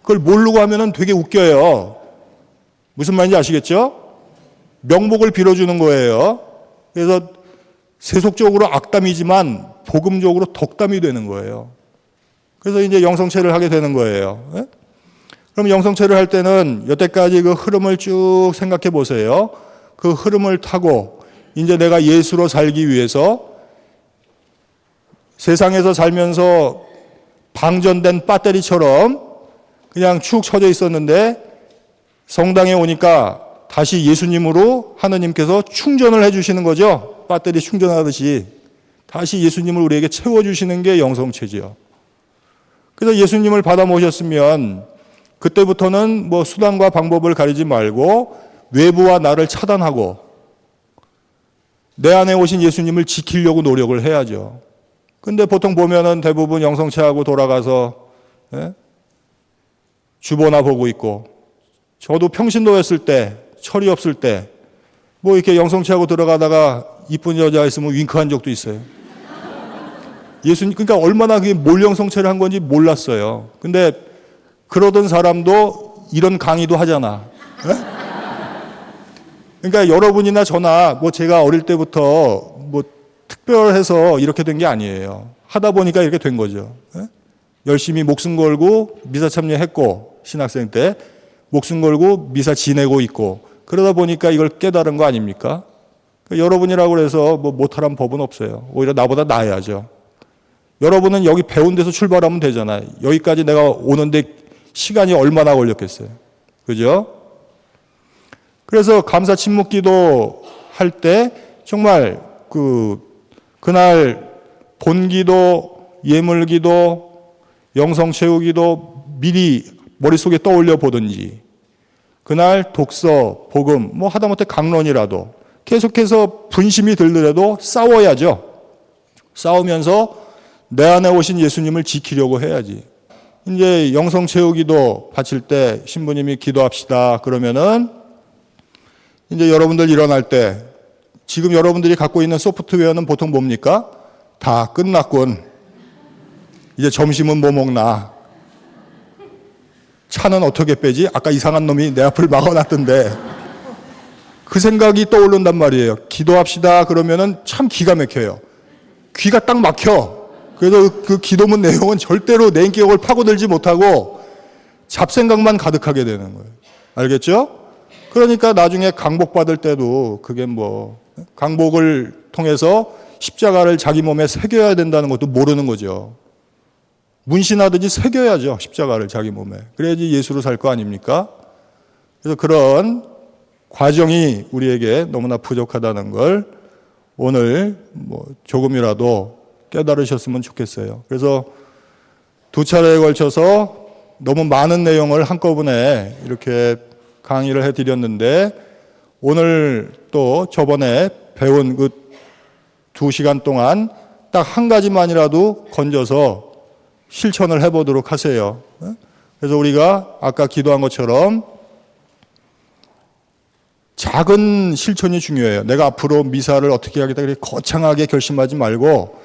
그걸 모르고 하면은 되게 웃겨요. 무슨 말인지 아시겠죠? 명복을 빌어주는 거예요. 그래서 세속적으로 악담이지만 복음적으로 덕담이 되는 거예요. 그래서 이제 영성체를 하게 되는 거예요. 그럼 영성체를 할 때는 여태까지 그 흐름을 쭉 생각해 보세요. 그 흐름을 타고 이제 내가 예수로 살기 위해서 세상에서 살면서 방전된 배터리처럼 그냥 축 처져 있었는데 성당에 오니까 다시 예수님으로 하나님께서 충전을 해주시는 거죠. 배터리 충전하듯이 다시 예수님을 우리에게 채워주시는 게 영성체지요. 그래서 예수님을 받아 모셨으면 그때부터는 뭐 수단과 방법을 가리지 말고 외부와 나를 차단하고 내 안에 오신 예수님을 지키려고 노력을 해야죠. 근데 보통 보면은 대부분 영성체하고 돌아가서 주보나 보고 있고 저도 평신도였을 때 철이 없을 때 뭐 이렇게 영성체하고 들어가다가 이쁜 여자가 있으면 윙크한 적도 있어요. 예수님, 그러니까 얼마나 그게 몰영성체를 한 건지 몰랐어요. 근데 그러던 사람도 이런 강의도 하잖아. 네? 그러니까 여러분이나 저나 뭐 제가 어릴 때부터 뭐 특별해서 이렇게 된 게 아니에요. 하다 보니까 이렇게 된 거죠. 네? 열심히 목숨 걸고 미사 참여했고, 신학생 때 목숨 걸고 미사 지내고 있고, 그러다 보니까 이걸 깨달은 거 아닙니까? 그러니까 여러분이라고 해서 뭐 못하라는 법은 없어요. 오히려 나보다 나아야죠. 여러분은 여기 배운 데서 출발하면 되잖아요. 여기까지 내가 오는데 시간이 얼마나 걸렸겠어요. 그죠? 그래서 감사 침묵 기도 할 때 정말 그날 본기도, 예물기도, 영성 채우기도 미리 머릿속에 떠올려 보든지, 그날 독서, 복음, 뭐 하다못해 강론이라도 계속해서 분심이 들더라도 싸워야죠. 싸우면서 내 안에 오신 예수님을 지키려고 해야지. 이제 영성 채우기도 바칠 때 신부님이 기도합시다 그러면은 이제 여러분들 일어날 때 지금 여러분들이 갖고 있는 소프트웨어는 보통 뭡니까? 다 끝났군. 이제 점심은 뭐 먹나? 차는 어떻게 빼지? 아까 이상한 놈이 내 앞을 막아놨던데. 그 생각이 떠오른단 말이에요. 기도합시다 그러면은 참 기가 막혀요. 귀가 딱 막혀. 그래서 그 기도문 내용은 절대로 내 인격을 파고들지 못하고 잡생각만 가득하게 되는 거예요. 알겠죠? 그러니까 나중에 강복 받을 때도 그게 뭐 강복을 통해서 십자가를 자기 몸에 새겨야 된다는 것도 모르는 거죠. 문신하듯이 새겨야죠. 십자가를 자기 몸에. 그래야지 예수로 살 거 아닙니까? 그래서 그런 과정이 우리에게 너무나 부족하다는 걸 오늘 뭐 조금이라도 깨달으셨으면 좋겠어요. 그래서 두 차례에 걸쳐서 너무 많은 내용을 한꺼번에 이렇게 강의를 해드렸는데 오늘 또 저번에 배운 그 2시간 동안 딱 한 가지만이라도 건져서 실천을 해보도록 하세요. 그래서 우리가 아까 기도한 것처럼 작은 실천이 중요해요. 내가 앞으로 미사를 어떻게 하겠다 그렇게 거창하게 결심하지 말고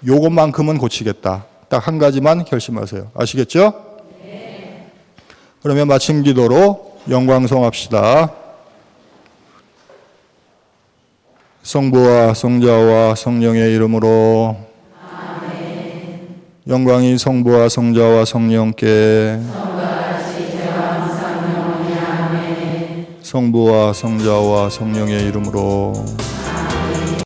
요것만큼은 고치겠다. 딱 한 가지만 결심하세요. 아시겠죠? 네. 그러면 마침 기도로 영광송합시다. 성부와 성자와 성령의 이름으로 아멘. 영광이 성부와 성자와 성령께 성부와 성자와 성령의 이름으로